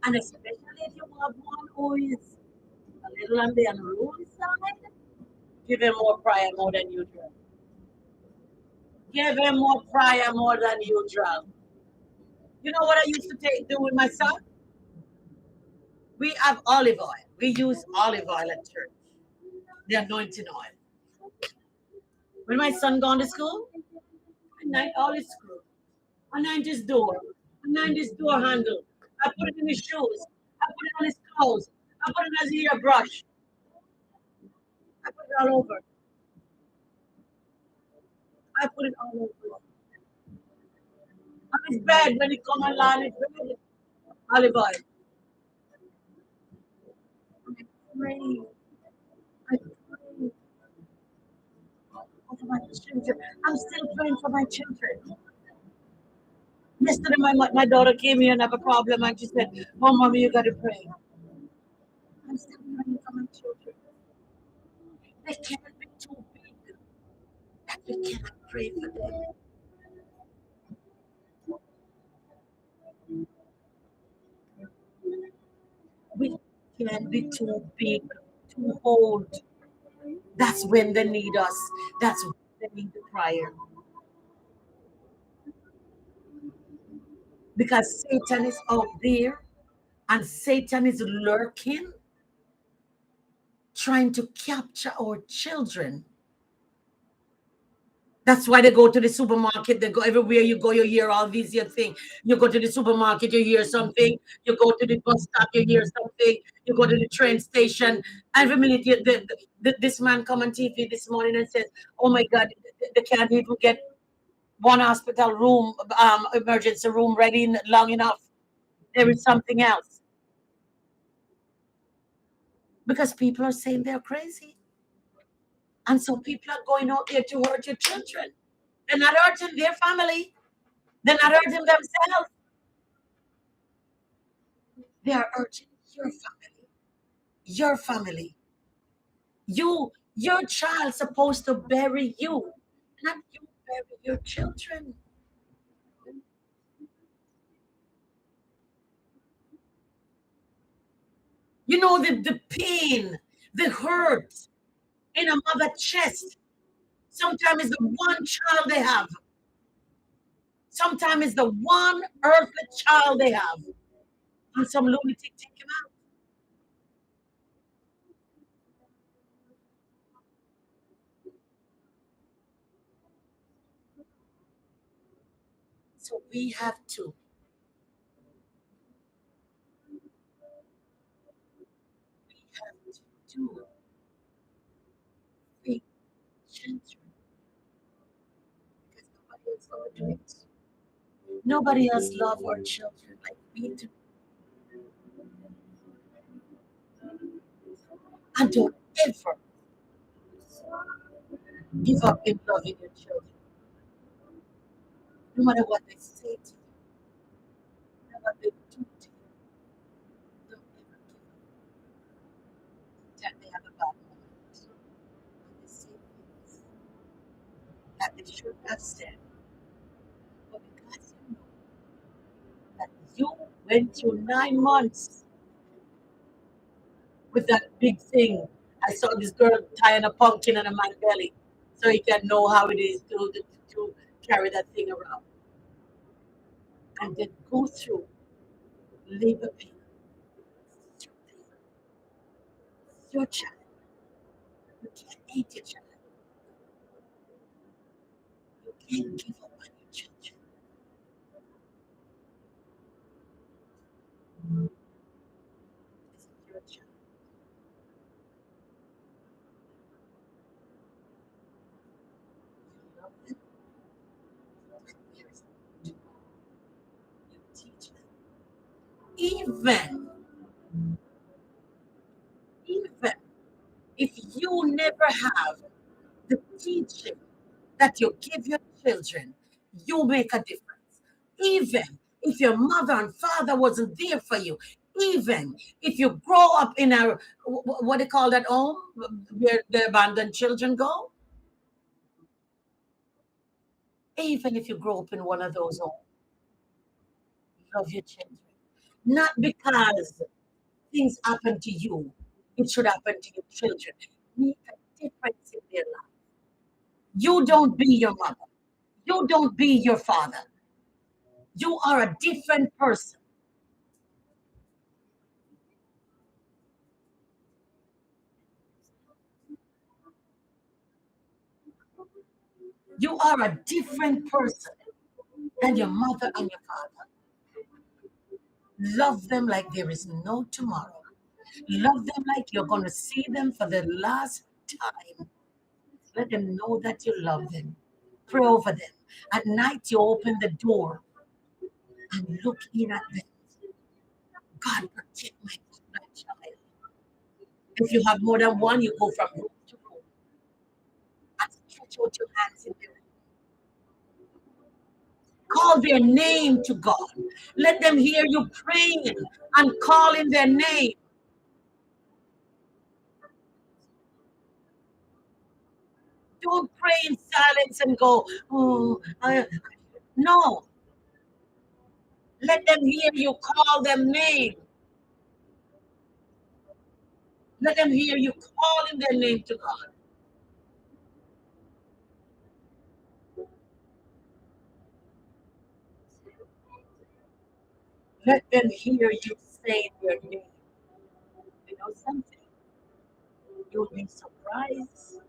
And especially if you have one who is a little on the unruly side, give him more prayer more than usual. Give him more prayer more than usual. You know what I used to do with my son? We have olive oil. We use olive oil at church, the anointing oil. When my son gone to school, I night all his screw. I night his door. I night his door handle. I put it in his shoes. I put it on his clothes. I put it on his hairbrush. I put it all over. I put it all over. On his bed when he come and lie on his bed. Olive oil. I pray. I pray for my children. I'm still praying for my children. Yesterday, my daughter came here and have a problem, and she said, "Oh, mommy, you got to pray." I'm still praying for my children. They cannot be too big that we cannot pray for them. We can be too big, too old. That's when they need us. That's when they need the prayer. Because Satan is out there and Satan is lurking trying to capture our children. That's why they go to the supermarket. They go everywhere you go. You hear all these here things. You go to the supermarket, you hear something. You go to the bus stop, you hear something. You go to the train station. Every minute, this man come on TV this morning and says, "Oh my God, they can't even get one hospital room, emergency room ready long enough. There is something else." Because people are saying they're crazy. And so people are going out there to hurt your children. They're not hurting their family. They're not hurting themselves. They are hurting your family. Your family. Your child supposed to bury you, not you bury your children. You know the pain, the hurt in a mother's chest. Sometimes it's the one child they have. Sometimes it's the one earthly child they have. And some lunatic take him out. So we have to do big children because nobody else gonna do it. Nobody else love our children like we do. And don't ever give up in loving your children. No matter what they say to you, no matter what they do to you, don't ever give up. That they have a bad moment. When they say things that they should have said. But because you know that you went through 9 months with that big thing. I saw this girl tying a pumpkin on a man's belly so he can know how it is to carry that thing around and then go through labor pain. It's your child. You can't hate your child. You can't give up on your children. It's your child. You love them. There's no tomorrow. You teach them. Even if you never have the teaching that you give your children, you make a difference. Even if your mother and father wasn't there for you, even if you grow up in a what do you call that home where the abandoned children go, even if you grow up in one of those homes, love your children. Not because things happen to you, it should happen to your children. Make a difference in their life. You don't be your mother. You don't be your father. You are a different person. You are a different person than your mother and your father. Love them like there is no tomorrow. Love them like you're going to see them for the last time. Let them know that you love them. Pray over them. At night, you open the door and look in at them. God, protect my child. If you have more than one, you go from room to room and stretch out your hands in the room. Call their name to God. Let them hear you praying and calling their name. Don't pray in silence and go, oh, no. Let them hear you call them name. Let them hear you calling their name to God. Let them hear you say their name. You know something? You'll be surprised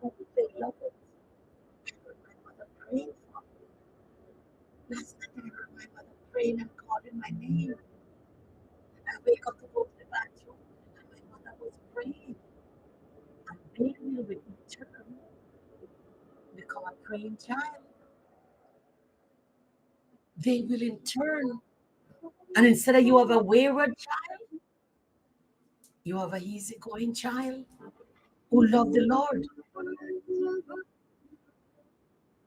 how they love it. I heard my mother praying for me. Last night I heard my mother praying and calling my name. I wake up to go to the bathroom and my mother was praying. And they will in turn become a praying child. They will in turn. And instead of you have a wayward child, you have a easygoing child who love the Lord.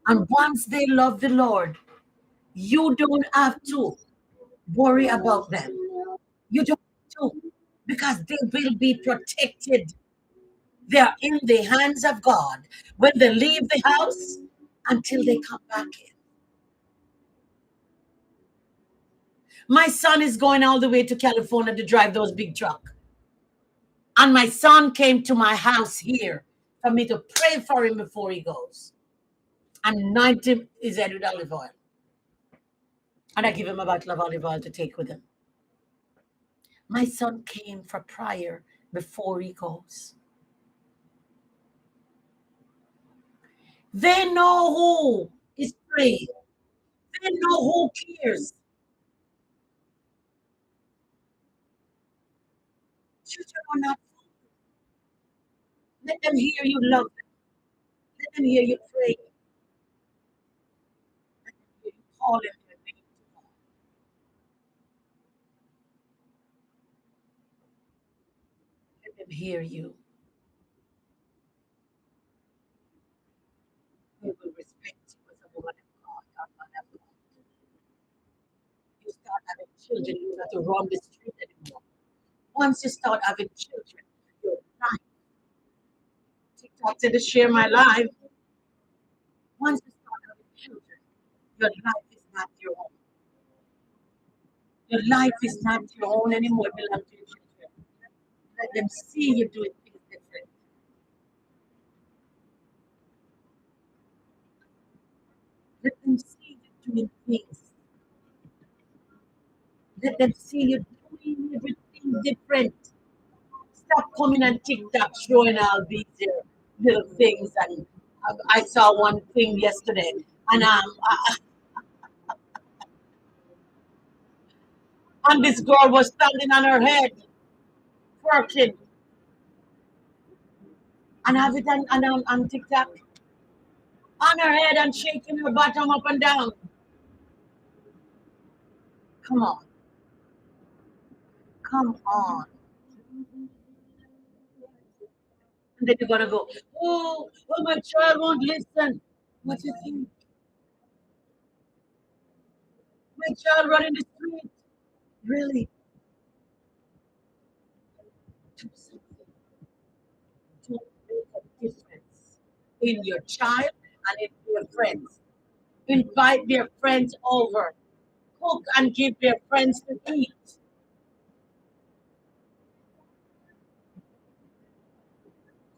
And once they love the Lord, you don't have to worry about them. You don't have to, because they will be protected. They are in the hands of God when they leave the house until they come back in. My son is going all the way to California to drive those big trucks. And my son came to my house here for me to pray for him before he goes. And anoint him his head with olive oil. And I give him a bottle of olive oil to take with him. My son came for prayer before he goes. They know who is praying. They know who cares. Children are not fooled. Let them hear you love them. Let them hear you pray. Let them hear you call them their name to God. Let them hear you. They will respect you as a woman of God, or man of God. You start having children, you don't have to run the street anymore. Once you start having children, your life, TikTok said to share my life. Once you start having children, your life is not your own. Your life is not your own anymore. It belongs to your children. Let them see you doing things different. Let them see you doing things. Let them see you doing everything different. Stop coming on TikTok showing all these little things. And I saw one thing yesterday, and and this girl was standing on her head, twerking, and have it on TikTok, on her head and shaking her bottom up and down. Come on, come on. And then you're gonna go, oh, my child won't listen. What do you think? My child running the street. Really? Do something to make a difference in your child and in your friends. Invite their friends over. Cook and give their friends to eat.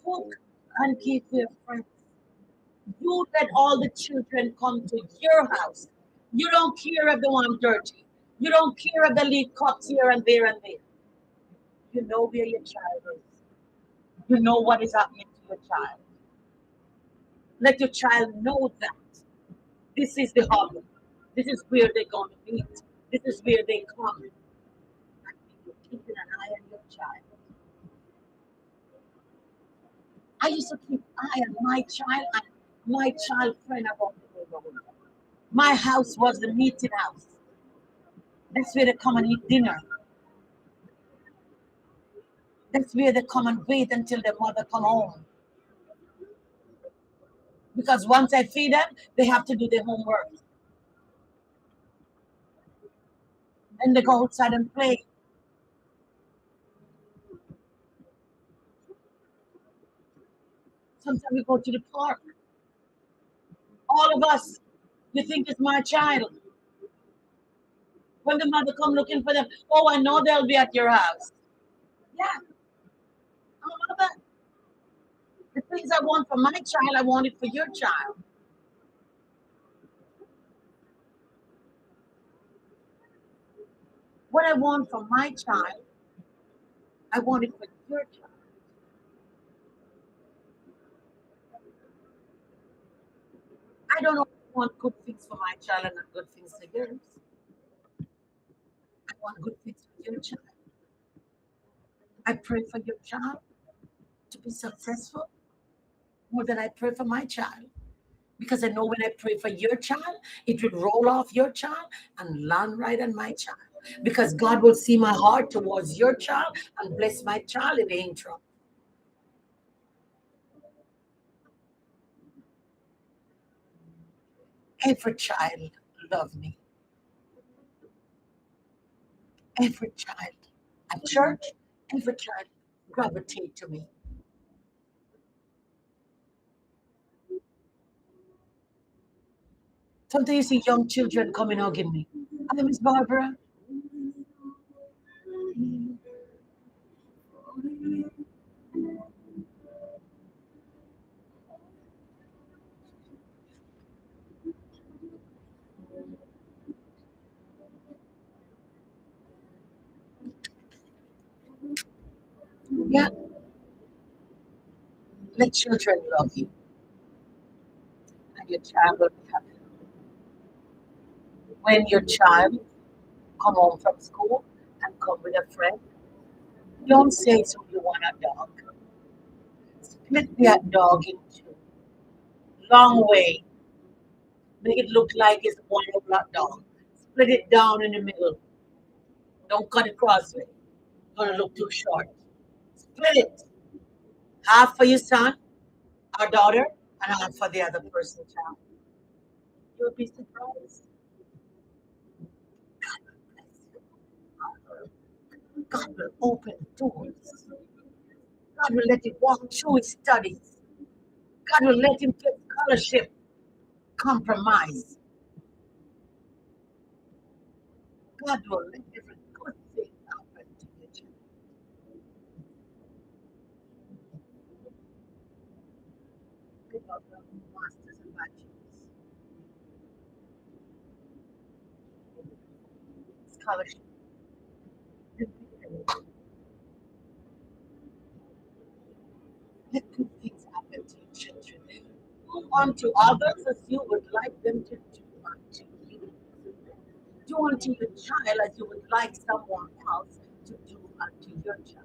Cook and give their friends. You let all the children come to your house. You don't care if they want dirty. You don't care if they leave cups here and there and there. You know where your child is. You know what is happening to your child. Let your child know that this is the hub. This is where they're going to meet. This is where they come. And you're keeping an eye on your child. I used to keep an eye on my child and my child friend about the neighborhood. My house was the meeting house. That's where they come and eat dinner. That's where they come and wait until their mother come home. Because once I feed them, they have to do their homework. And they go outside and play. Sometimes we go to the park. All of us, you think it's my child. When the mother come looking for them, oh, I know they'll be at your house. Yeah, I'm a mother. The things I want for my child, I want it for your child. What I want for my child, I want it for your child. I don't always want good things for my child and not good things for yours. I want good things for your child. I pray for your child to be successful more than I pray for my child. Because I know when I pray for your child, it will roll off your child and land right on my child. Because God will see my heart towards your child and bless my child in the interim. Every child love me. Every child at church, every child gravitate to me. Sometimes you see young children coming hugging me. Hi, Miss Barbara. Yeah, let children love you, and your child will be happy. When your child come home from school and come with a friend, don't say so you want a dog. Split that dog in two. Long way. Make it look like it's one black dog. Split it down in the middle. Don't cut it crossway. Gonna look too short. Split it. Half for your son or daughter, and half for the other person's child. You'll be surprised. God will bless you. God will open doors. God will let him walk through his studies. God will let him get scholarship. Compromise. God will let every good thing happen to your child. People have masters and bachelors. Scholarship. Let good things happen to your children. Do unto others as you would like them to do unto you. Do unto your child as you would like someone else to do unto your child.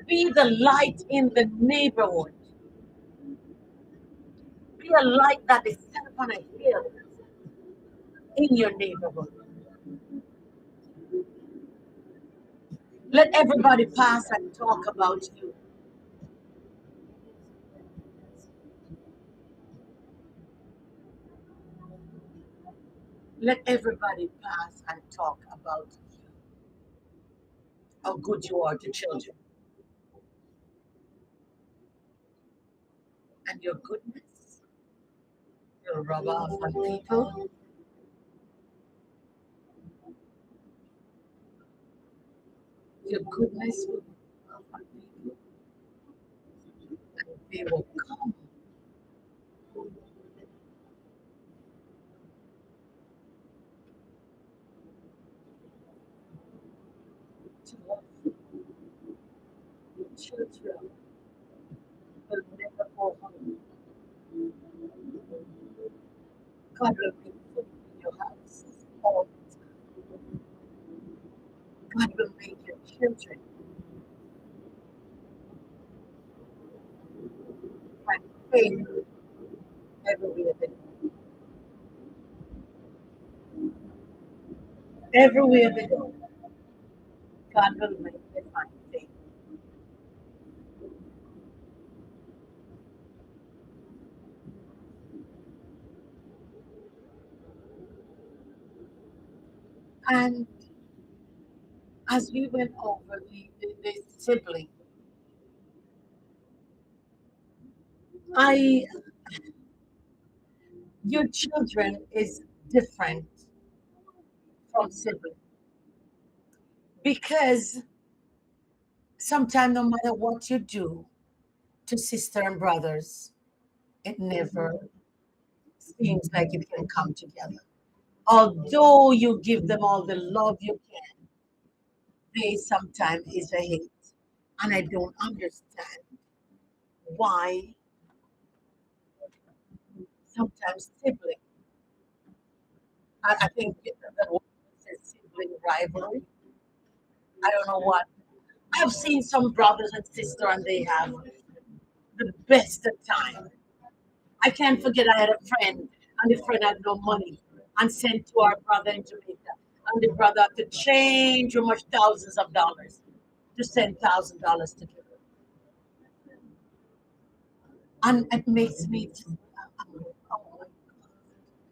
Be the light in the neighborhood. Be a light that is set upon a hill in your neighborhood. Let everybody pass and talk about you. Let everybody pass and talk about you. How good you are to children and your goodness. You'll rub off on people. Your goodness will rub off on people, and they will come to love you. Your children will never go hungry. God will bring food in your house all the time. God will make your children find favor everywhere they go. Everywhere they go, God will make them find favor. And as we went over the sibling, I your children is different from sibling because sometimes no matter what you do to sister and brothers, it never seems like it can come together. Although you give them all the love you can, they sometimes is a hate. And I don't understand why sometimes sibling. I think the word is sibling rivalry. I don't know what. I've seen some brothers and sisters, and they have the best of time. I can't forget I had a friend, and the friend had no money and sent to our brother in Jamaica. And the brother had to change how much thousands of dollars to send $1,000 to give. And it makes me just, oh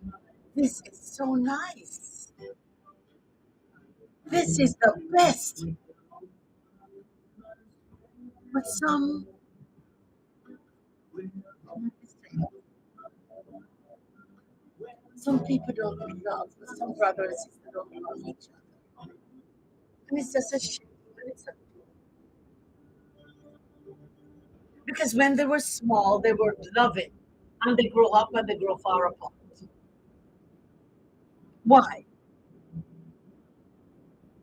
my, this is so nice. This is the best. But some people don't love, some brothers and sisters don't love each other. And it's just a shame. And it's a, because when they were small, they were loving. And they grow up and they grow far apart. Why?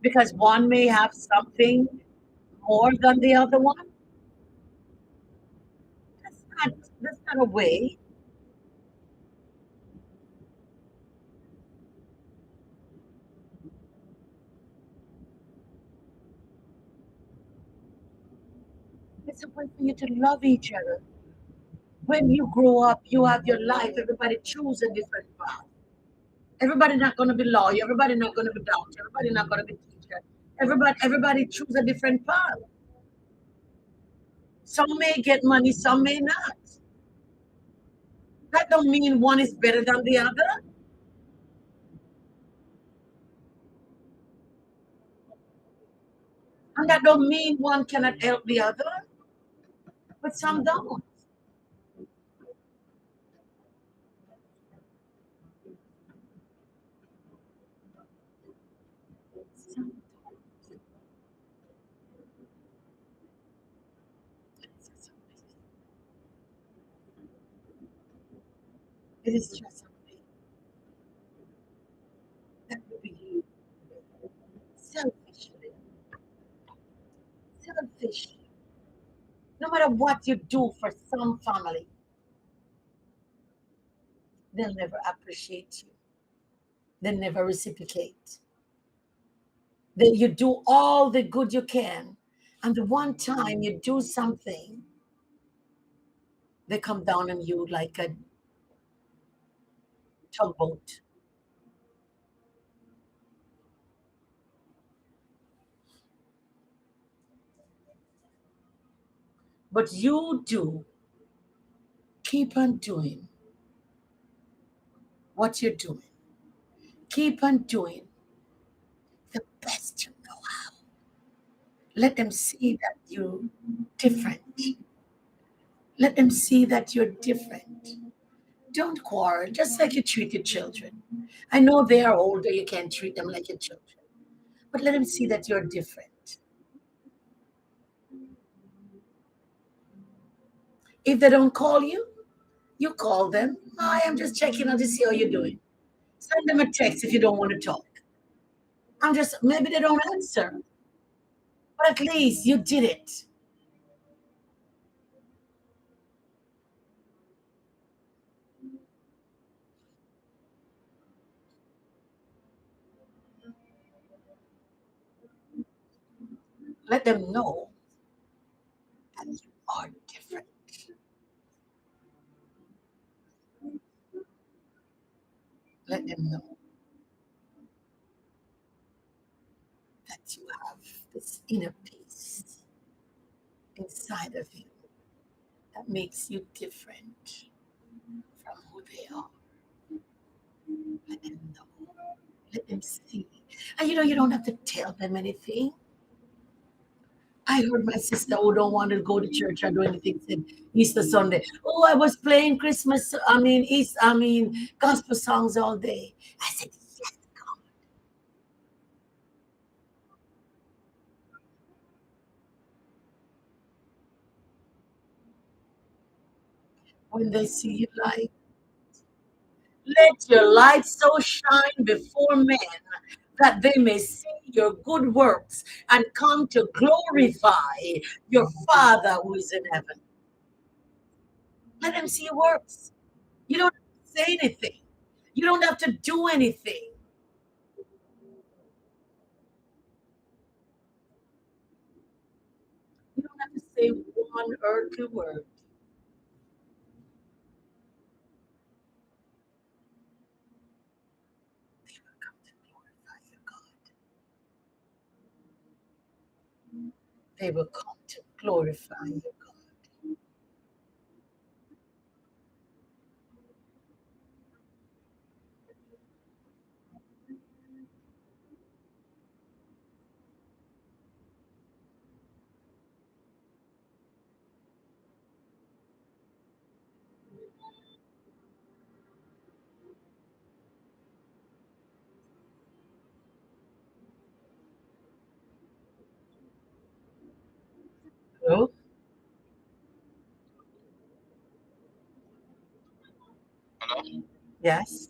Because one may have something more than the other one. That's not a way. It's a way for you to love each other. When you grow up, you have your life. Everybody choose a different path. Everybody not going to be lawyer. Everybody not going to be doctor. Everybody not going to be teacher. Everybody choose a different path. Some may get money, some may not. That don't mean one is better than the other, and that don't mean one cannot help the other. But some don't. Some don't. It is just something that we behave selfishly. Selfishly. No matter what you do for some family, they'll never appreciate you. They'll never reciprocate. You do all the good you can, and the one time you do something, they come down on you like a tugboat. But you do keep on doing what you're doing. Keep on doing the best you know how. Let them see that you're different. Let them see that you're different. Don't quarrel, just like you treat your children. I know they are older, you can't treat them like your children, but let them see that you're different. If they don't call you, you call them. Hi, I'm just checking on to see how you're doing. Send them a text if you don't want to talk. Maybe they don't answer, but at least you did it. Let them know that you are different. Let them know that you have this inner peace inside of you that makes you different from who they are. Let them know. Let them see. And you don't have to tell them anything. I heard my sister who don't want to go to church or do anything said Easter Sunday. Oh, I was playing Christmas, gospel songs all day. I said, yes, God. When they see you like, let your light so shine before men that they may see your good works and come to glorify your Father who is in heaven. Let them see your works. You don't say anything. You don't have to do anything. You don't have to say one earthly word. They will come to glorify your God. They will come to glorify your God. Hello? Yes.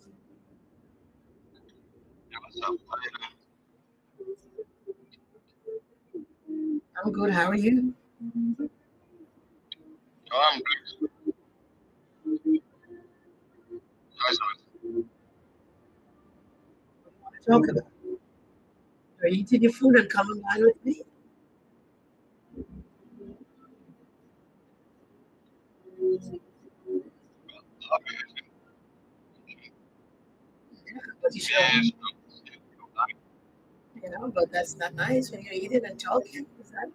I'm good. How are you? Talk about. Are you eating your food and coming by with me? But you should, but that's not nice when you're eating and talking. Is that?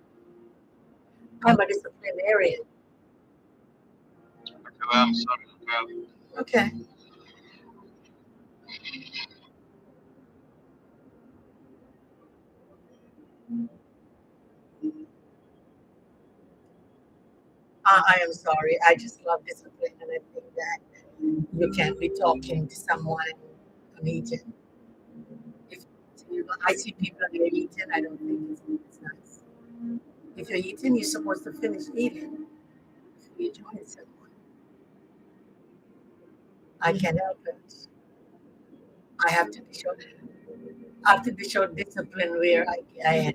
I'm a disciplinarian. Okay. I am sorry. I just love discipline, and I think that you can't be talking to someone and eating. If I see people and they're eating, I don't think it's nice. If you're eating, you're supposed to finish eating. If you join someone, I can't help it. I have to be sure. I have to be sure discipline where I am.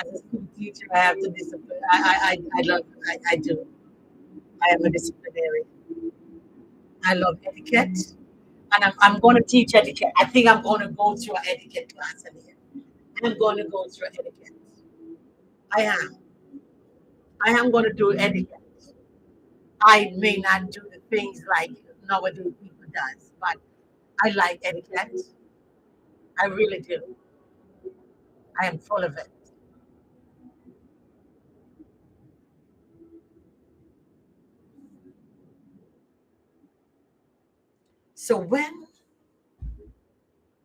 As a school teacher, I have to discipline. I love. I do. I am a disciplinarian. I love etiquette, and I'm going to teach etiquette. I think I'm going to go through an etiquette class in here. I'm going to go through etiquette. I am. I am going to do etiquette. I may not do the things like nowadays people does, but I like etiquette. I really do. I am full of it. So when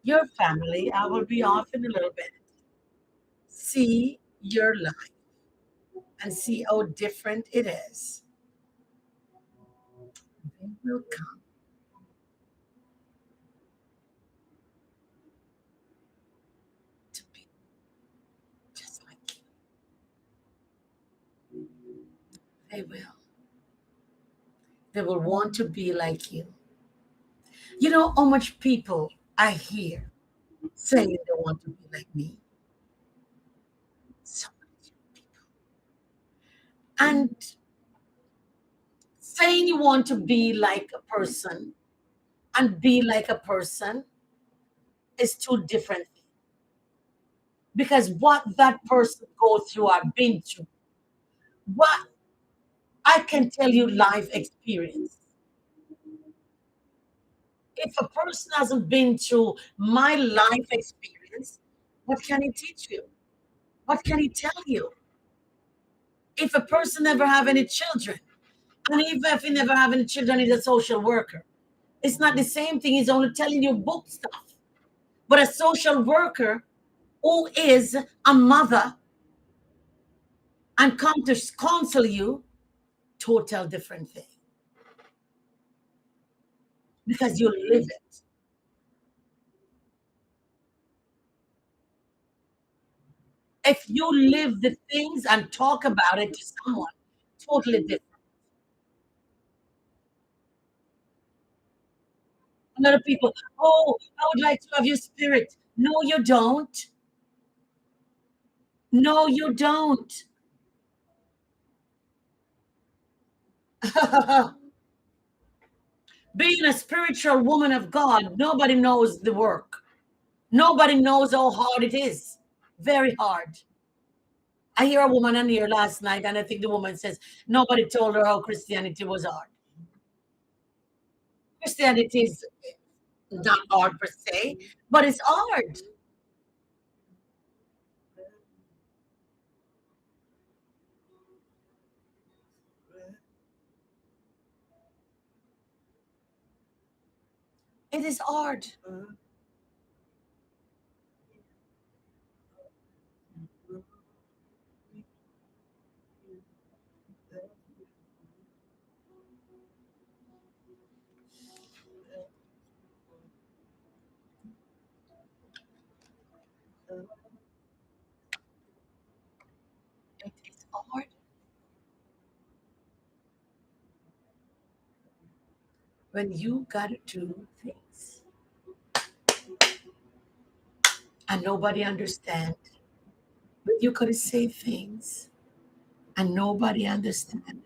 your family, I will be off in a little bit, see your life and see how different it is, they will come to be just like you. They will. They will want to be like you. You know how much people I hear saying they want to be like me? So many people. And saying you want to be like a person and be like a person is two different things. Because what that person goes through or been through, what I can tell you life experience. If a person hasn't been through my life experience, what can he teach you? What can he tell you? If a person never have any children, and even if he never have any children, he's a social worker. It's not the same thing. He's only telling you book stuff. But a social worker who is a mother and come to counsel you, total different thing because you live it. If you live the things and talk about it to someone, totally different. A lot of people, oh, I would like to have your spirit. No, you don't. No, you don't. Being a spiritual woman of God, nobody knows the work. Nobody knows how hard it is. Very hard. I hear a woman on here last night, and I think the woman says nobody told her how Christianity was hard. Christianity is not hard per se, but it's hard. It is hard. It is hard when you gotta do things and nobody understand. When you gotta say things and nobody understand.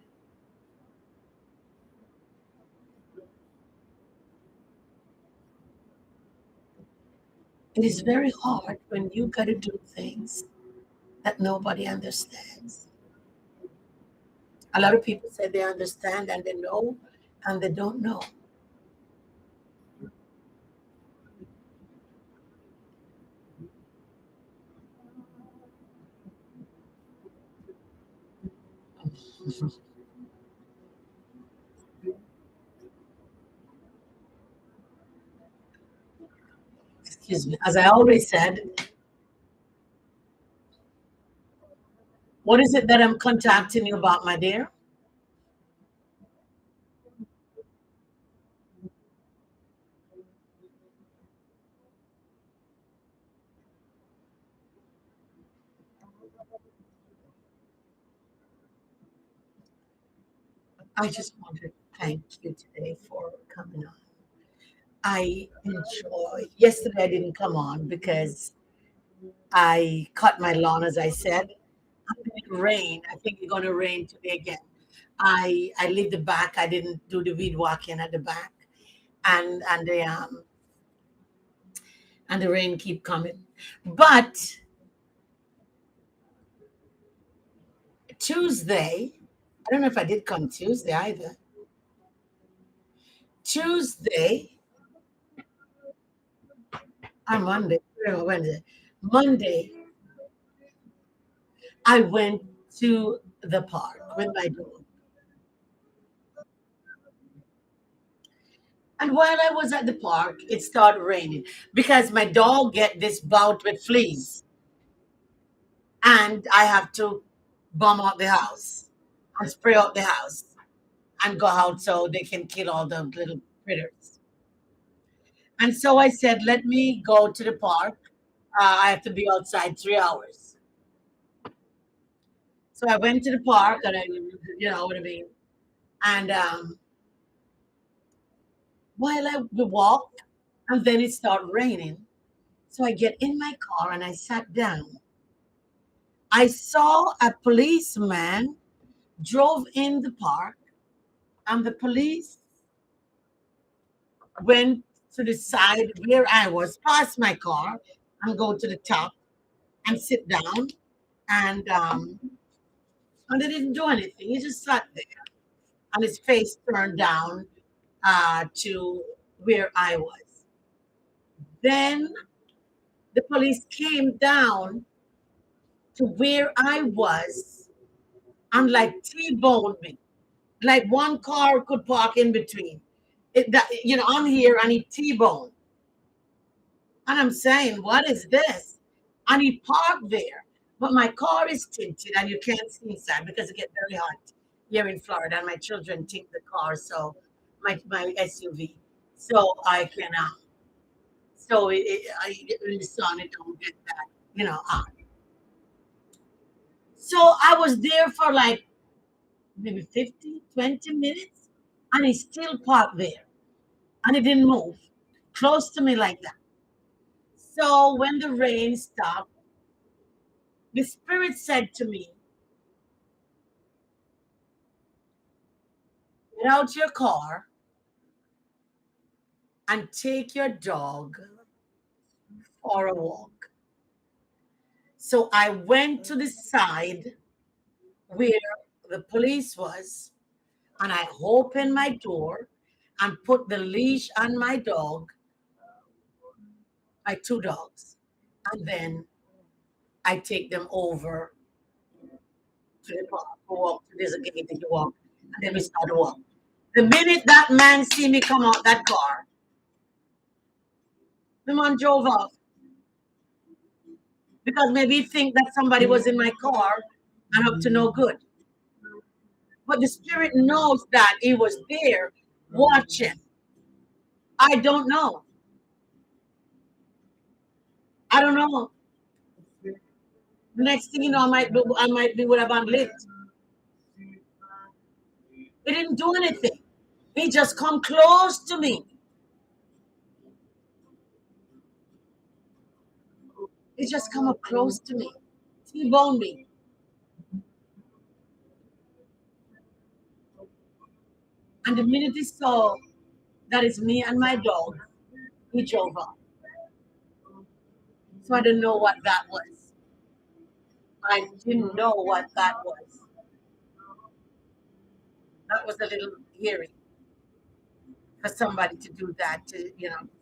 It is very hard when you gotta do things that nobody understands. A lot of people say they understand and they know and they don't know. Excuse me. As I always said, what is it that I'm contacting you about, my dear? I just want to thank you today for coming on. I enjoy. Yesterday I didn't come on because I cut my lawn, as I said. It rained. I think it's gonna rain today again. I leave the back. I didn't do the weed walking at the back, and the rain keep coming. But Tuesday, I don't know if I did come Tuesday either. Tuesday or Monday, or Wednesday. Monday, I went to the park with my dog. And while I was at the park, it started raining because my dog get this bout with fleas, and I have to bomb out the house and spray out the house and go out so they can kill all the little critters. And so I said, let me go to the park. I have to be outside 3 hours. So I went to the park, and you know what I mean. And while I walked, and then it started raining. So I get in my car and I sat down. I saw a policeman drove in the park, and the police went to the side where I was, past my car, and go to the top and sit down. And and they didn't do anything. He just sat there, and his face turned down to where I was. Then the police came down to where I was and like T-boned me. Like one car could park in between. I'm here and he T-boned. And I'm saying, what is this? And he parked there. But my car is tinted and you can't see inside because it gets very hot here in Florida. And my children tint the car, so my SUV. So I can, in the sun, it don't get that, hot. So I was there for like maybe 50, 20 minutes, and he still parked there and he didn't move close to me like that. So when the rain stopped, the spirit said to me, get out your car and take your dog for a walk. So I went to the side where the police was, and I opened my door and put the leash on my dog, my two dogs, and then I take them over to the park to walk to this gate that you walk, and then we start to walk. The minute that man see me come out that car, the man drove off because maybe he think that somebody was in my car and up to no good. But the spirit knows that he was there watching. I don't know. I don't know. The next thing you know, I might be with a band lit. He didn't do anything. He just come close to me. He just come up close to me. T-bone me. And the minute he saw that it's me and my dog, he drove off. So I didn't know what that was. I didn't know what that was. That was a little eerie for somebody to do that to,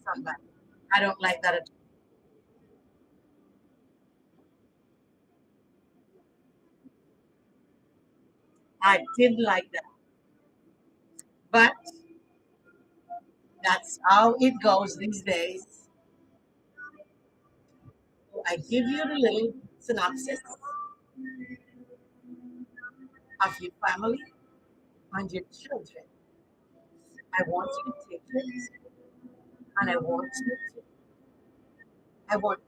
somebody. I don't like that at all. I didn't like that. But that's how it goes these days. I give you the little synopsis of your family and your children. I want you to take it, and I want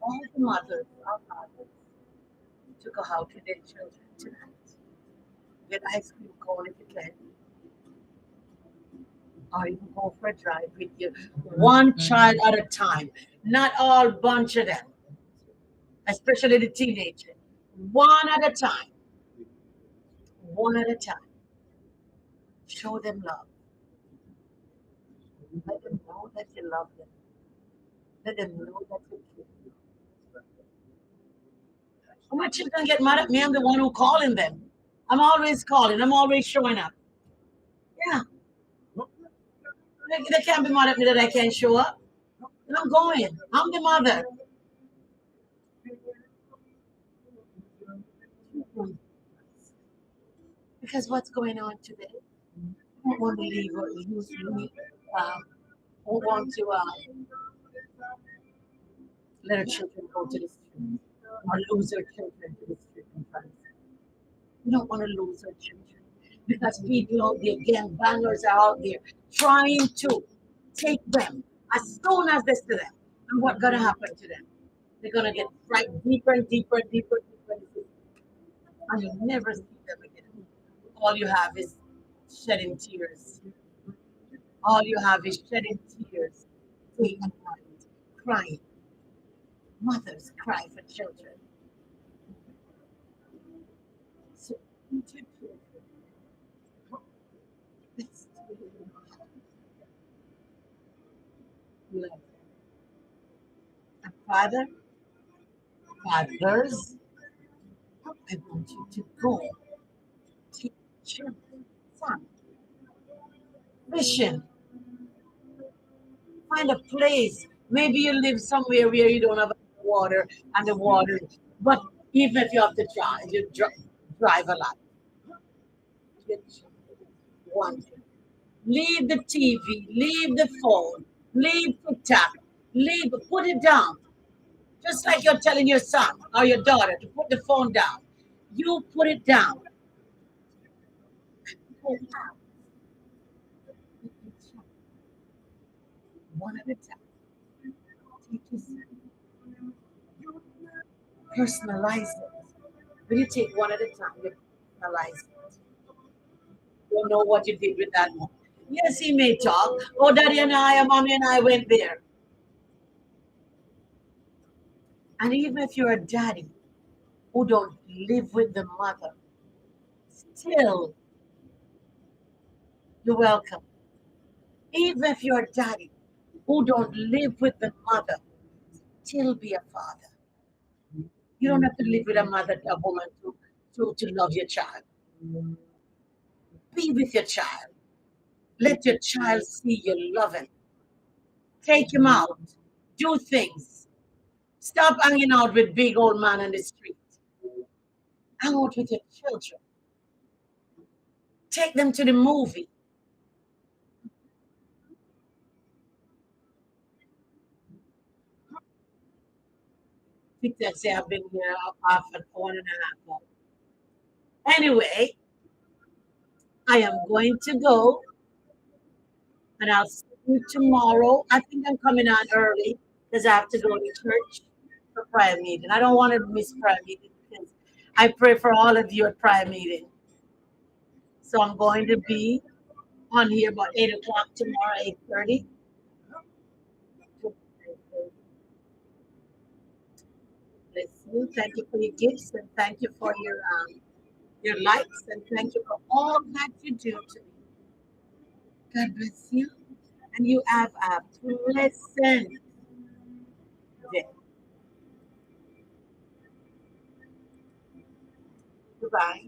all the mothers or fathers to go out with their children tonight. Get ice cream cone if you can, or you can go for a drive with you. One child at a time, not all bunch of them, especially the teenager. One at a time, one at a time. Show them love. Let them know that you love them. Let them know that you care. When my children get mad at me, I'm the one who calling them. I'm always calling. I'm always showing up. Yeah, they can't be mad at me that I can't show up. And I'm going. I'm the mother. Because what's going on today? I don't want to leave or lose me. Um, I want to let our children go to the street or lose our children to the street in front of them. We don't want to lose our children because people out there, gang bangers are out there trying to take them as soon as they see them. And what's going to happen to them? They're going to get right deeper and deeper and deeper and deeper. And deeper. And you'll never see them again. All you have is shedding tears. All you have is shedding tears, day and night, crying. Mothers cry for children. So, teach your children. Let's love. And fathers, I want you to go teach your son. Mission. Find a place. Maybe you live somewhere where you don't have water and the water, but even if you have to drive, drive a lot. Get one. Leave the TV, leave the phone, leave TikTok, put it down. Just like you're telling your son or your daughter to put the phone down. You put it down. Go out. One at a time. Take your son. Personalize it. When you take one at a time, you personalize it. You know what you did with that one. Yes, he may talk. Oh, daddy and I, and mommy and I went there. And even if you're a daddy who don't live with the mother, still you're welcome. Even if you're a daddy who don't live with the mother still be a father. You don't have to live with a mother, a woman to love your child. Be with your child. Let your child see you loving. Take him out. Do things. Stop hanging out with big old man on the street. Hang out with your children. Take them to the movie. Victor say I've been here half an 1.5 hours. Anyway, I am going to go and I'll see you tomorrow. I think I'm coming on early because I have to go to church for prayer meeting. I don't want to miss prayer meeting because I pray for all of you at prayer meeting. So I'm going to be on here about 8 o'clock tomorrow, 8:30. Bless you. Thank you for your gifts and thank you for your likes and thank you for all that you do to me. God bless you. And you have a pleasant day. Goodbye.